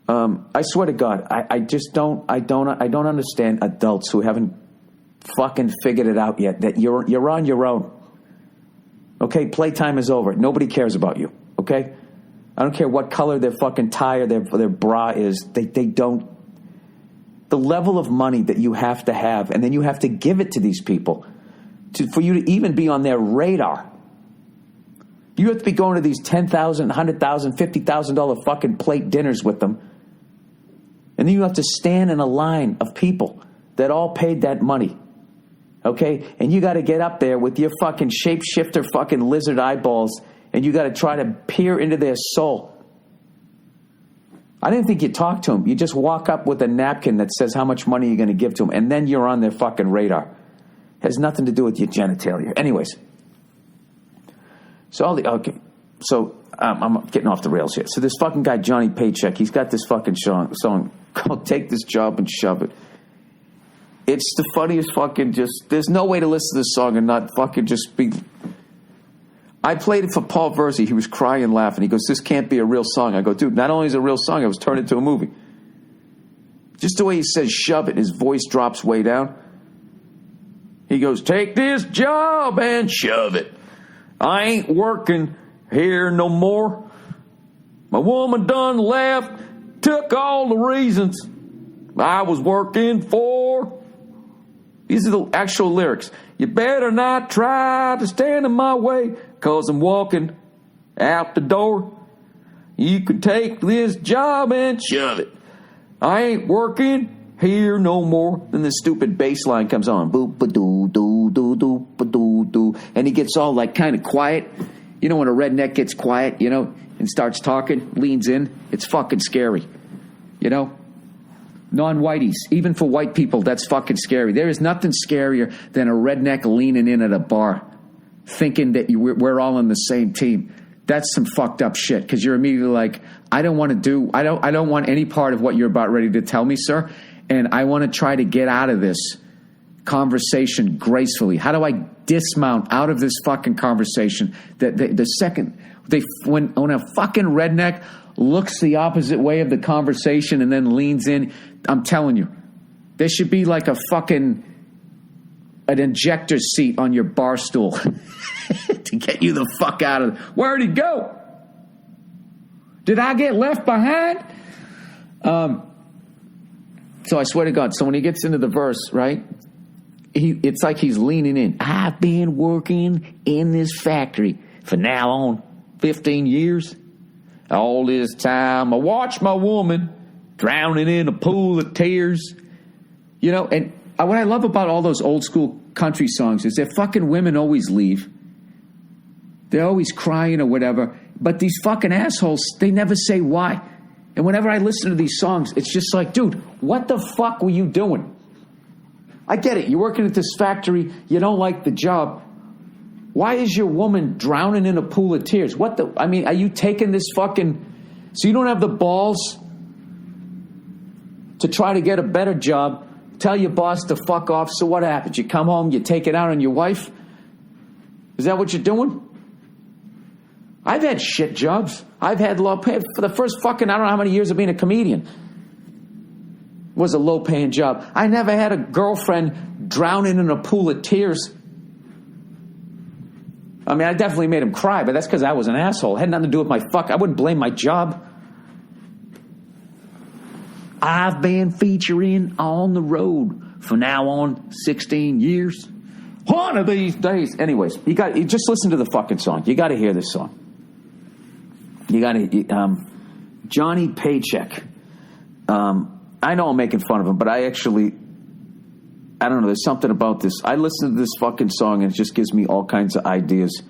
I swear to God, I just don't understand adults who haven't fucking figured it out yet. That you're on your own. Okay, playtime is over. Nobody cares about you. Okay, I don't care what color their fucking tie or their bra is. They don't. The level of money that you have to have, and then you have to give it to these people for you to even be on their radar. You have to be going to these $10,000, $100,000, $50,000 fucking plate dinners with them. And then you have to stand in a line of people that all paid that money. Okay? And you got to get up there with your fucking shapeshifter fucking lizard eyeballs, and you got to try to peer into their soul. I didn't think you talk to them. You just walk up with a napkin that says how much money you're going to give to them, and then you're on their fucking radar. It has nothing to do with your genitalia. Anyways. So I'm getting off the rails here. So this fucking guy, Johnny Paycheck, he's got this fucking song called Take This Job and Shove It. It's the funniest fucking there's no way to listen to this song and not fucking just be... I played it for Paul Verzi. He was crying, laughing. He goes, this can't be a real song. I go, dude, not only is it a real song, it was turned into a movie. Just the way he says shove it, his voice drops way down. He goes, take this job and shove it. I ain't working here no more. My woman done left, took all the reasons I was working for. These are the actual lyrics. You better not try to stand in my way, 'cause I'm walking out the door. You can take this job and shove it. I ain't working here no more. Then the stupid bass line comes on. Boop ba doo doo doo doo ba doo doo. And he gets all like kind of quiet. You know when a redneck gets quiet, you know, and starts talking, leans in, it's fucking scary. You know? Non-whiteys, even for white people, that's fucking scary. There is nothing scarier than a redneck leaning in at a bar, thinking that we're all on the same team. That's some fucked up shit, because you're immediately like, I don't want any part of what you're about ready to tell me, sir, and I want to try to get out of this conversation gracefully. How do I dismount out of this fucking conversation? The second when a fucking redneck looks the opposite way of the conversation and then leans in, I'm telling you, there should be like an ejector seat on your bar stool to get you the fuck out of it. Where'd he go? Did I get left behind? So I swear to God, so when he gets into the verse, right, it's like he's leaning in. I've been working in this factory for now on 15 years. All this time I watched my woman drowning in a pool of tears. You know, and what I love about all those old school country songs is that fucking women always leave. They're always crying or whatever. But these fucking assholes, they never say why. And whenever I listen to these songs, it's just like, dude, what the fuck were you doing? I get it. You're working at this factory. You don't like the job. Why is your woman drowning in a pool of tears? I mean, are you taking this fucking... So you don't have the balls to try to get a better job, tell your boss to fuck off, so what happens? You come home, you take it out on your wife? Is that what you're doing? I've had shit jobs. I've had low pay. For the first fucking, I don't know how many years of being a comedian, was a low-paying job. I never had a girlfriend drowning in a pool of tears. I mean, I definitely made him cry, but that's because I was an asshole. It had nothing to do with my fuck. I wouldn't blame my job. I've been featuring on the road for now on 16 years. One of these days. Anyways, you just listen to the fucking song. You got to hear this song. You got to, Johnny Paycheck. I know I'm making fun of him, but I don't know, there's something about this. I listen to this fucking song and it just gives me all kinds of ideas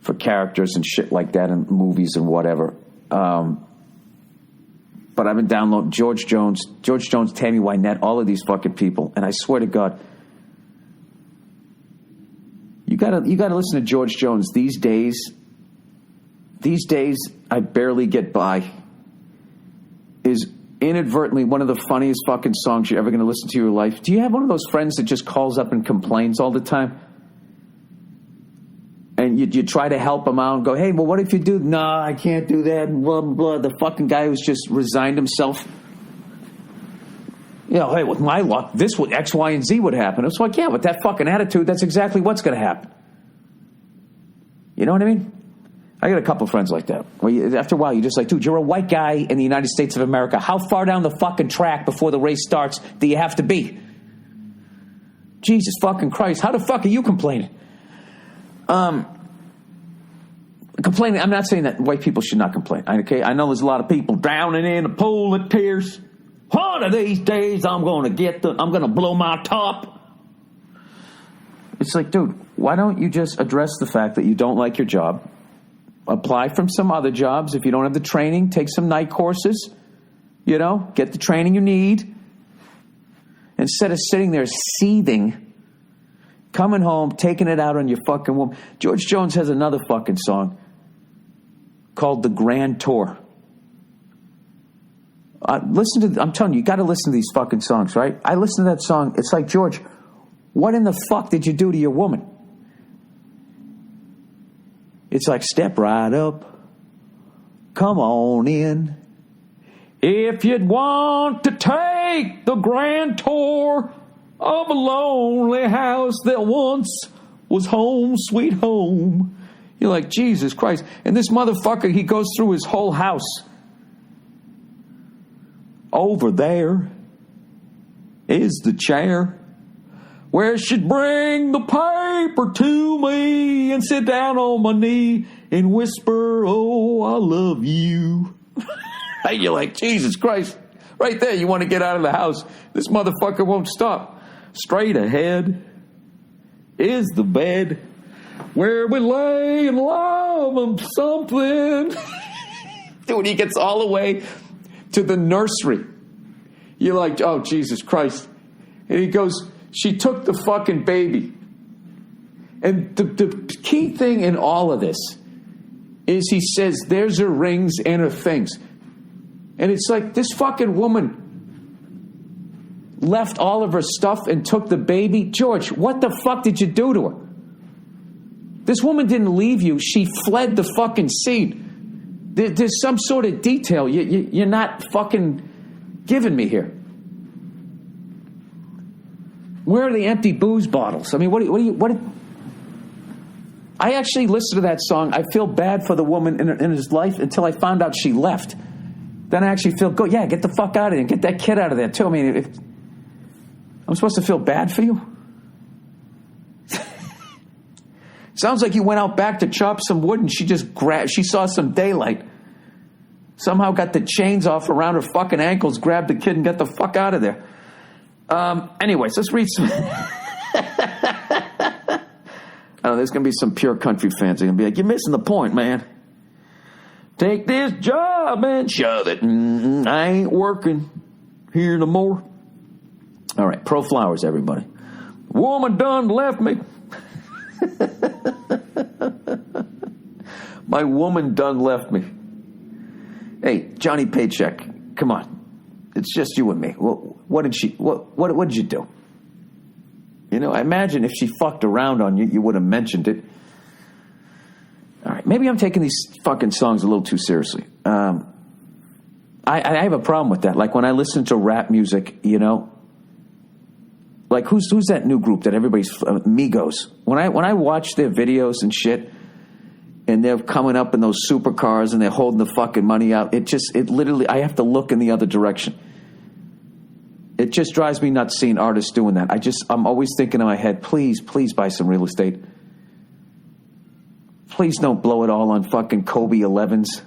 for characters and shit like that in movies and whatever. But I've been downloading George Jones, Tammy Wynette, all of these fucking people, and I swear to God, you gotta listen to George Jones these days. These days, I barely get by. Is inadvertently one of the funniest fucking songs you're ever going to listen to in your life. Do you have one of those friends that just calls up and complains all the time? And you try to help them out and go, hey, well, what if you do? No, I can't do that. Blah, blah, blah. The fucking guy who's just resigned himself. You know, hey, with my luck, this would X, Y, and Z would happen. It's like, yeah, with that fucking attitude, that's exactly what's going to happen. You know what I mean? I got a couple of friends like that. Where after a while, you're just like, dude, you're a white guy in the United States of America. How far down the fucking track before the race starts do you have to be? Jesus fucking Christ. How the fuck are you complaining? Complaining, I'm not saying that white people should not complain. Okay, I know there's a lot of people drowning in a pool of tears. One of these days, I'm going to blow my top. It's like, dude, why don't you just address the fact that you don't like your job? Apply from some other jobs. If you don't have the training, take some night courses. You know, get the training you need. Instead of sitting there seething, coming home, taking it out on your fucking woman. George Jones has another fucking song called The Grand Tour. I'm telling you, you got to listen to these fucking songs, right? I listen to that song. It's like, George, what in the fuck did you do to your woman? It's like, step right up. Come on in. If you'd want to take the grand tour of a lonely house that once was home sweet home. You're like, Jesus Christ. And this motherfucker, he goes through his whole house. Over there is the chair where she'd bring the paper to me and sit down on my knee and whisper, oh, I love you. And you're like, Jesus Christ. Right there, you want to get out of the house. This motherfucker won't stop. Straight ahead is the bed where we lay and love and something. Dude, he gets all the way to the nursery. You're like, oh, Jesus Christ. And he goes, she took the fucking baby. And the key thing in all of this is he says, there's her rings and her things. And it's like, this fucking woman left all of her stuff and took the baby. George, what the fuck did you do to her? This woman didn't leave you. She fled the fucking scene. There's some sort of detail you're not fucking giving me here. Where are the empty booze bottles? I mean, what? I actually listened to that song. I feel bad for the woman in his life until I found out she left. Then I actually feel good. Yeah, get the fuck out of there. Get that kid out of there, too. I mean, I'm supposed to feel bad for you? Sounds like you went out back to chop some wood and she saw some daylight. Somehow got the chains off around her fucking ankles, grabbed the kid and got the fuck out of there. Anyways, let's read some. I know there's going to be some pure country fans. They're going to be like, you're missing the point, man. Take this job and shove it. I ain't working here no more. All right, Proflowers, everybody. Woman done left me. My woman done left me. Hey, Johnny Paycheck, come on. It's just you and me. What did you do? You know, I imagine if she fucked around on you, you would have mentioned it. All right, maybe I'm taking these fucking songs a little too seriously. I have a problem with that. Like when I listen to rap music, you know, like who's that new group that everybody's Migos? When I watch their videos and shit, and they're coming up in those supercars and they're holding the fucking money out, it literally, I have to look in the other direction. It just drives me nuts seeing artists doing that. I'm always thinking in my head, please buy some real estate. Please don't blow it all on fucking Kobe 11s.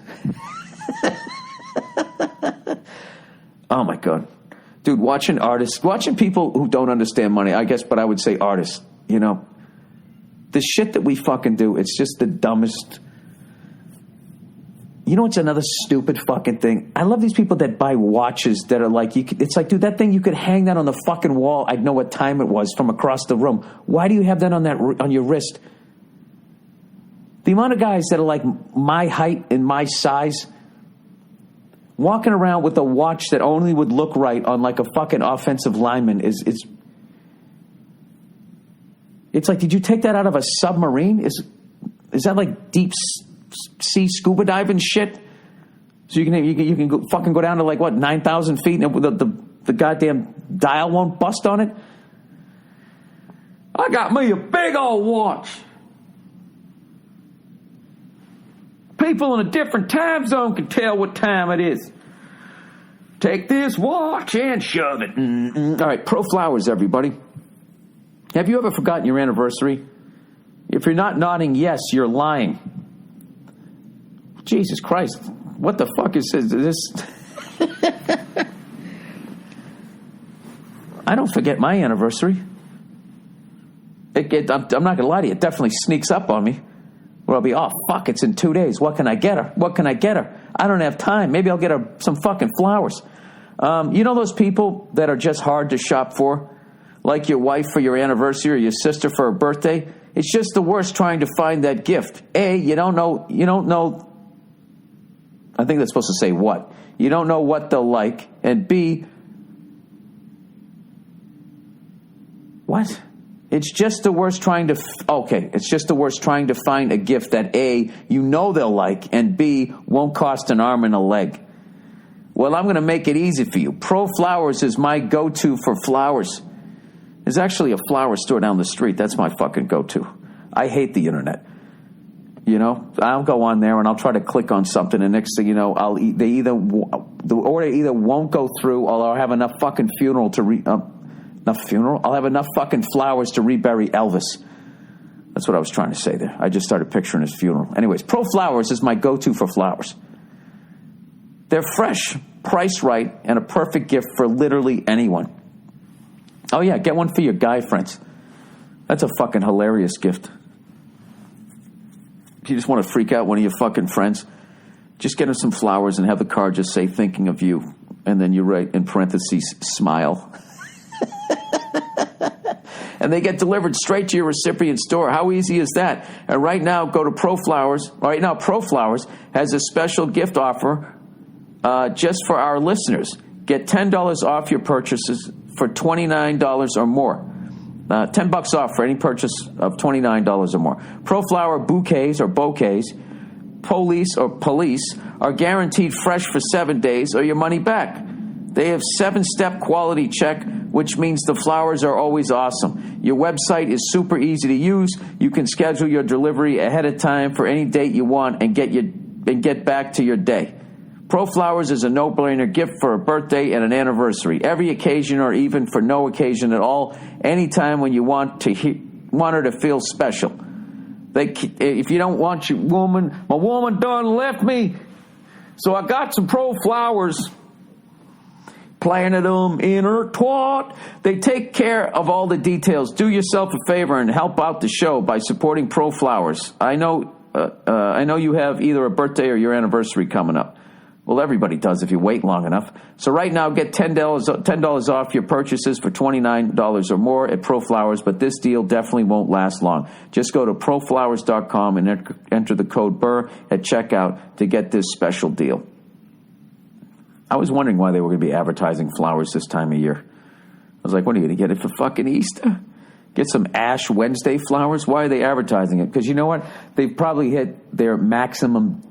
Oh my God. Dude, watching people who don't understand money, I guess, but I would say artists, you know. The shit that we fucking do, it's just the dumbest. You know what's another stupid fucking thing? I love these people that buy watches that are like, it's like, dude, that thing, you could hang that on the fucking wall. I'd know what time it was from across the room. Why do you have that on your wrist? The amount of guys that are like my height and my size walking around with a watch that only would look right on like a fucking offensive lineman is it's like, did you take that out of a submarine? Is that like deep sea scuba diving shit? So you can go, fucking go down to like what, 9,000 feet and the goddamn dial won't bust on it? I got me a big old watch. People in a different time zone can tell what time it is. Take this watch and shove it. All right, Proflowers, everybody. Have you ever forgotten your anniversary? If you're not nodding yes, you're lying. Jesus Christ. What the fuck is this? I don't forget my anniversary. I'm not going to lie to you. It definitely sneaks up on me. Where I'll be, oh, fuck, it's in 2 days. What can I get her? What can I get her? I don't have time. Maybe I'll get her some fucking flowers. You know those people that are just hard to shop for? Like your wife for your anniversary or your sister for her birthday? It's just the worst trying to find that gift. A, you don't know. I think that's supposed to say what. You don't know what they'll like. And B, what? It's just the worst trying to, it's just the worst trying to find a gift that A, you know they'll like, and B, won't cost an arm and a leg. Well, I'm going to make it easy for you. Proflowers is my go-to for flowers. There's actually a flower store down the street. That's my fucking go-to. I hate the internet. You know, I'll go on there and I'll try to click on something, and next thing you know, the order either won't go through, or I'll have enough fucking I'll have enough fucking flowers to rebury Elvis. That's what I was trying to say there. I just started picturing his funeral. Anyways, Proflowers is my go-to for flowers. They're fresh, priced right, and a perfect gift for literally anyone. Oh yeah, get one for your guy friends. That's a fucking hilarious gift. If you just want to freak out one of your fucking friends, just get him some flowers and have the card just say, thinking of you. And then you write in parentheses, smile. And they get delivered straight to your recipient's door. How easy is that? And right now, go to Proflowers. Right now, Proflowers has a special gift offer just for our listeners. Get $10 off your purchases for $29 or more. $10 off for any purchase of $29 or more. Proflower bouquets or bouquets, police are guaranteed fresh for 7 days or your money back. They have 7-step quality check, which means the flowers are always awesome. Your website is super easy to use. You can schedule your delivery ahead of time for any date you want and get back to your day. Proflowers is a no-brainer gift for a birthday and an anniversary, every occasion or even for no occasion at all, anytime when you want her to feel special. If you don't want your woman, my woman done left me, so I got some Proflowers. Planted them in her twat. They take care of all the details. Do yourself a favor and help out the show by supporting Proflowers. I know you have either a birthday or your anniversary coming up. Well, everybody does if you wait long enough. So right now, get $10 off your purchases for $29 or more at Proflowers, but this deal definitely won't last long. Just go to proflowers.com and enter the code Burr at checkout to get this special deal. I was wondering why they were going to be advertising flowers this time of year. I was like, what are you going to get it for fucking Easter? Get some Ash Wednesday flowers? Why are they advertising it? Because you know what? They've probably hit their maximum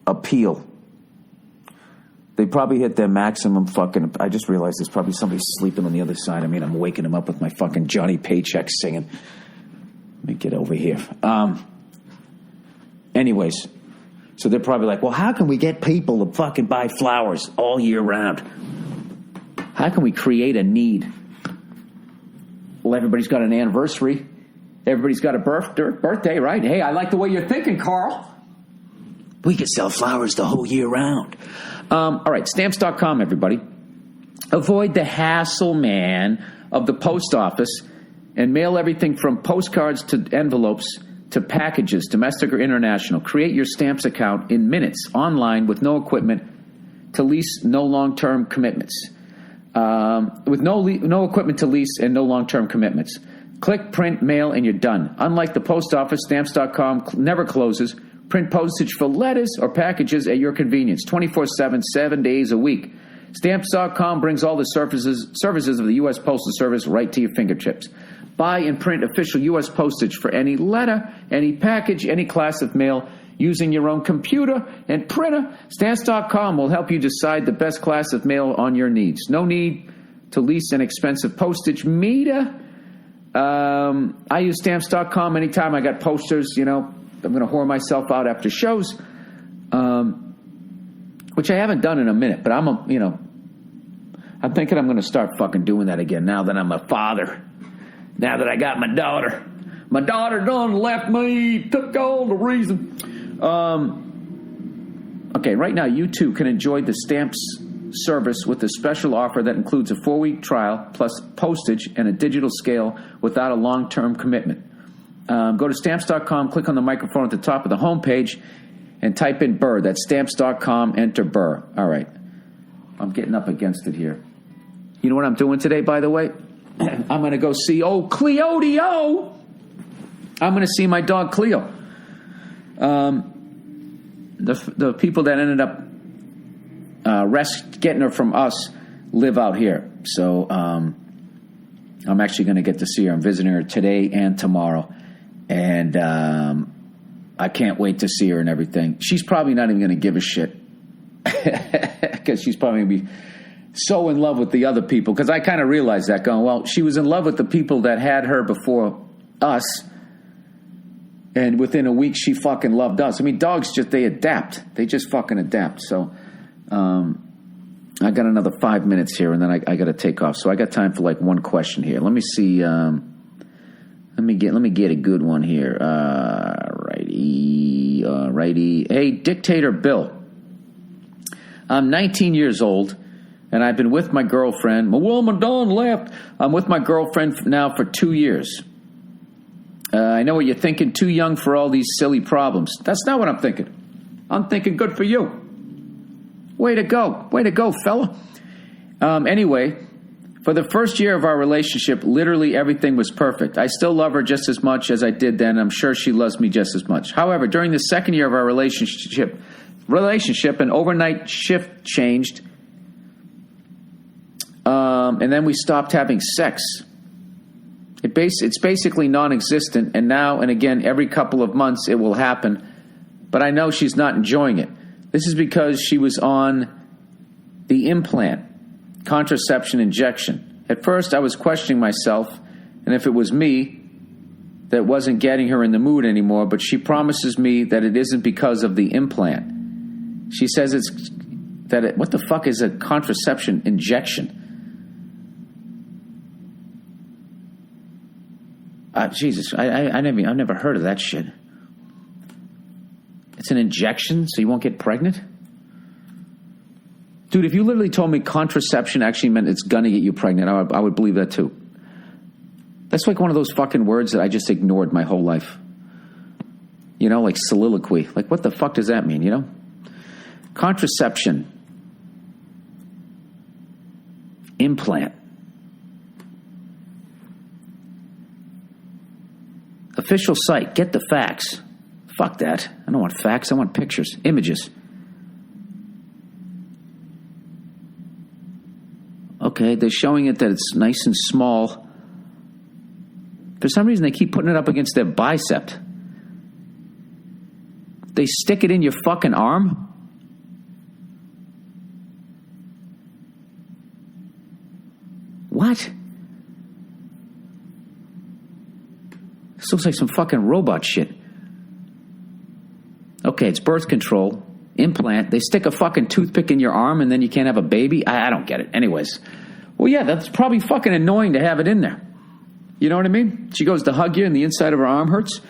appeal. They probably hit their maximum fucking... I just realized there's probably somebody sleeping on the other side. I mean, I'm waking him up with my fucking Johnny Paycheck singing. Let me get over here. Anyways... So they're probably like, well, how can we get people to fucking buy flowers all year round? How can we create a need? Well, everybody's got an anniversary. Everybody's got a birthday, right? Hey, I like the way you're thinking, Carl. We could sell flowers the whole year round. All right, Stamps.com, everybody. Avoid the hassle, man, of the post office and mail everything from postcards to envelopes to packages, domestic or international. Create your Stamps account in minutes, online, with no equipment to lease, no long-term commitments. With no equipment to lease and no long-term commitments. Click, print, mail, and you're done. Unlike the post office, Stamps.com never closes. Print postage for letters or packages at your convenience, 24/7, 7 days a week. Stamps.com brings all the services of the U.S. Postal Service right to your fingertips. Buy and print official U.S. postage for any letter, any package, any class of mail using your own computer and printer. Stamps.com will help you decide the best class of mail on your needs. No need to lease an expensive postage meter. I use Stamps.com anytime I got posters, you know. I'm going to whore myself out after shows, which I haven't done in a minute, but I'm thinking I'm going to start fucking doing that again now that I'm a father. Now that I got my daughter. My daughter done left me, took all the reason. Okay, right now you too can enjoy the Stamps service with a special offer that includes a 4-week trial plus postage and a digital scale without a long-term commitment. Go to Stamps.com, click on the microphone at the top of the homepage, and type in Burr. That's Stamps.com, enter Burr. All right. I'm getting up against it here. You know what I'm doing today, by the way? I'm going to go see old Cleodio. I'm going to see my dog Cleo. The people that ended up getting her from us live out here. So I'm actually going to get to see her. I'm visiting her today and tomorrow. And I can't wait to see her and everything. She's probably not even going to give a shit. Because she's probably going to be so in love with the other people. Because I kind of realized that going, well, she was in love with the people that had her before us. And within a week, she fucking loved us. I mean, dogs they adapt. They just fucking adapt. So I got another 5 minutes here, and then I got to take off. So I got time for like one question here. Let me see. Let me get a good one here. Righty. Hey, Dictator Bill. I'm 19 years old, and I've been with my girlfriend. My woman Dawn left. I'm with my girlfriend now for 2 years. I know what you're thinking. Too young for all these silly problems. That's not what I'm thinking. I'm thinking good for you. Way to go, fella. Anyway, for the first year of our relationship, literally everything was perfect. I still love her just as much as I did then. I'm sure she loves me just as much. However, during the second year of our relationship, an overnight shift changed, and then we stopped having sex. It's basically non-existent, and now and again, every couple of months it will happen, but I know she's not enjoying it. This is because she was on the implant, contraception injection. At first, I was questioning myself, and if it was me that wasn't getting her in the mood anymore, but she promises me that it isn't because of the implant. She says what the fuck is a contraception injection? Jesus, I've never heard of that shit. It's an injection so you won't get pregnant? Dude, if you literally told me contraception actually meant it's gonna get you pregnant, I would believe that too. That's like one of those fucking words that I just ignored my whole life. You know, like soliloquy. Like, what the fuck does that mean, you know? Contraception. Implant. Official site. Get the facts. Fuck that. I don't want facts. I want pictures. Images. Okay, they're showing it that it's nice and small. For some reason, they keep putting it up against their bicep. They stick it in your fucking arm? What? This looks like some fucking robot shit. Okay, it's birth control. Implant. They stick a fucking toothpick in your arm and then you can't have a baby? I don't get it. Anyways. Well, yeah, that's probably fucking annoying to have it in there. You know what I mean? She goes to hug you and the inside of her arm hurts.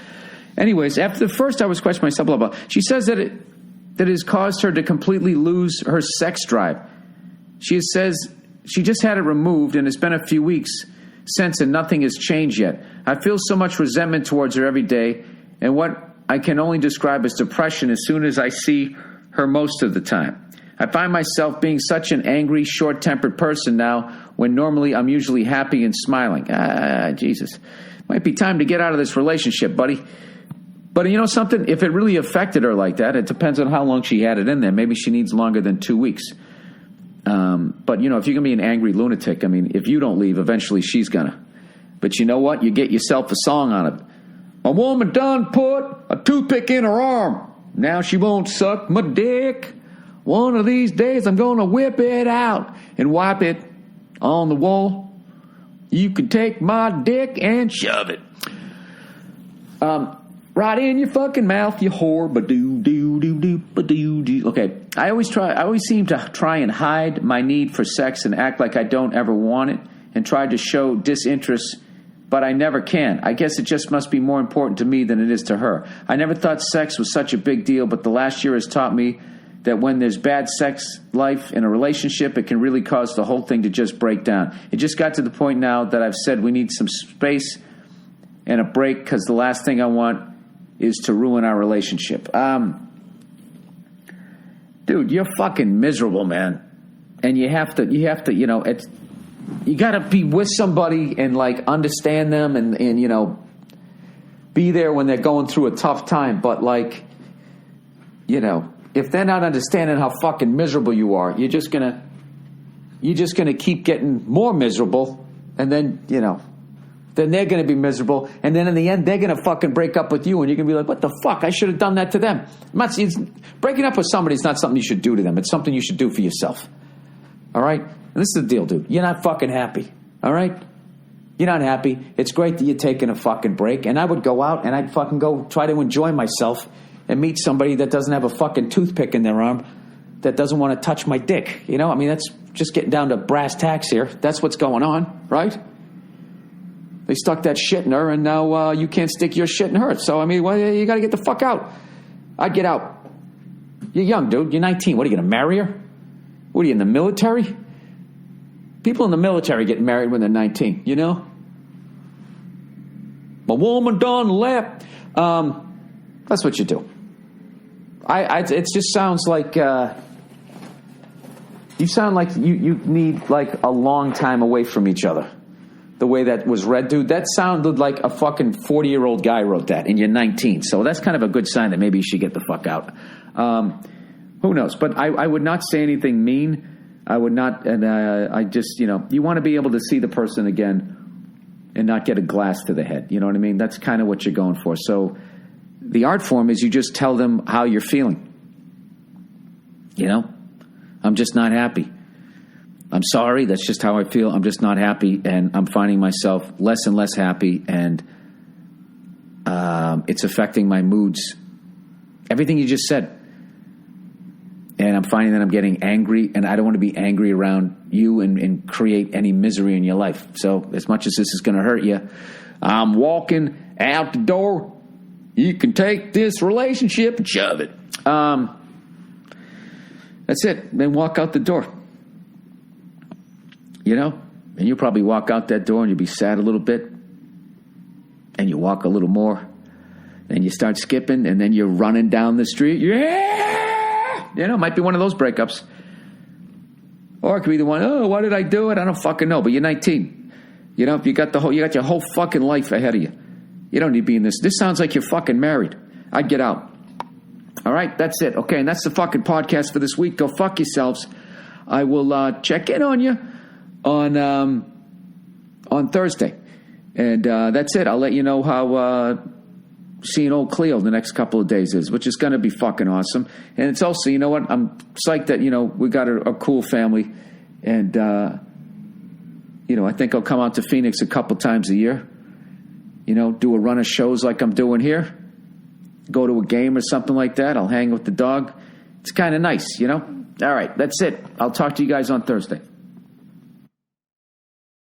Anyways, after the first I was questioning myself, blah, blah. She says that it has caused her to completely lose her sex drive. She says she just had it removed and it's been a few weeks since and nothing has changed yet. I feel so much resentment towards her every day and what I can only describe as depression as soon as I see her most of the time. I find myself being such an angry, short-tempered person now when normally I'm usually happy and smiling. Jesus. Might be time to get out of this relationship, buddy. But you know something? If it really affected her like that, it depends on how long she had it in there. Maybe she needs longer than 2 weeks. But, you know, if you're going to be an angry lunatic, I mean, if you don't leave, eventually she's going to. But you know what? You get yourself a song on it. A woman done put a toothpick in her arm. Now she won't suck my dick. One of these days I'm going to whip it out and wipe it on the wall. You can take my dick and shove it. Right in your fucking mouth, you whore. Ba-doo-doo-doo-doo, okay, I always seem to try and hide my need for sex and act like I don't ever want it and try to show disinterest, but I never can. I guess it just must be more important to me than it is to her. I never thought sex was such a big deal, but the last year has taught me that when there's bad sex life in a relationship, it can really cause the whole thing to just break down. It just got to the point now that I've said we need some space and a break because the last thing I want is to ruin our relationship. Dude, you're fucking miserable, man. And you have to, you know, you got to be with somebody and, like, understand them and, you know, be there when they're going through a tough time. But, like, you know, if they're not understanding how fucking miserable you are, you're just gonna keep getting more miserable And then, then they're going to be miserable. And then in the end, they're going to fucking break up with you. And you're going to be like, what the fuck? I should have done that to them. Breaking up with somebody is not something you should do to them. It's something you should do for yourself. All right? And this is the deal, dude. You're not fucking happy. All right? You're not happy. It's great that you're taking a fucking break. And I would go out and I'd fucking go try to enjoy myself and meet somebody that doesn't have a fucking toothpick in their arm, that doesn't want to touch my dick. That's just getting down to brass tacks here. That's what's going on, right? They stuck that shit in her, and now you can't stick your shit in her. So, you got to get the fuck out. I'd get out. You're young, dude. You're 19. What, are you going to marry her? What, are you in the military? People in the military get married when they're 19, My woman done left. That's what you do. It just sounds like you sound like you need like a long time away from each other. The way that was read, dude, that sounded like a fucking 40-year-old guy wrote that, and you're 19. So that's kind of a good sign that maybe you should get the fuck out. Who knows? But I would not say anything mean. I would not, and I just, you want to be able to see the person again and not get a glass to the head. You know what I mean? That's kind of what you're going for. So the art form is you just tell them how you're feeling. I'm just not happy. I'm sorry. That's just how I feel. I'm just not happy, and I'm finding myself less and less happy, and it's affecting my moods. Everything you just said. And I'm finding that I'm getting angry, and I don't want to be angry around you and create any misery in your life. So as much as this is going to hurt you, I'm walking out the door. You can take this relationship and shove it. That's it. Then walk out the door. And you'll probably walk out that door and you'll be sad a little bit. And you walk a little more. Then you start skipping, and then you're running down the street. Yeah! It might be one of those breakups. Or it could be the one, oh, why did I do it? I don't fucking know. But you're 19. You got your whole fucking life ahead of you. You don't need to be in this. This sounds like you're fucking married. I'd get out. All right, that's it. Okay, and that's the fucking podcast for this week. Go fuck yourselves. I will check in on you on Thursday. And that's it. I'll let you know how seeing old Cleo the next couple of days is, which is going to be fucking awesome. And it's also, you know what, I'm psyched that, we got a cool family. And, I think I'll come out to Phoenix a couple times a year. Do a run of shows like I'm doing here. Go to a game or something like that. I'll hang with the dog. It's kind of nice, All right, that's it. I'll talk to you guys on Thursday.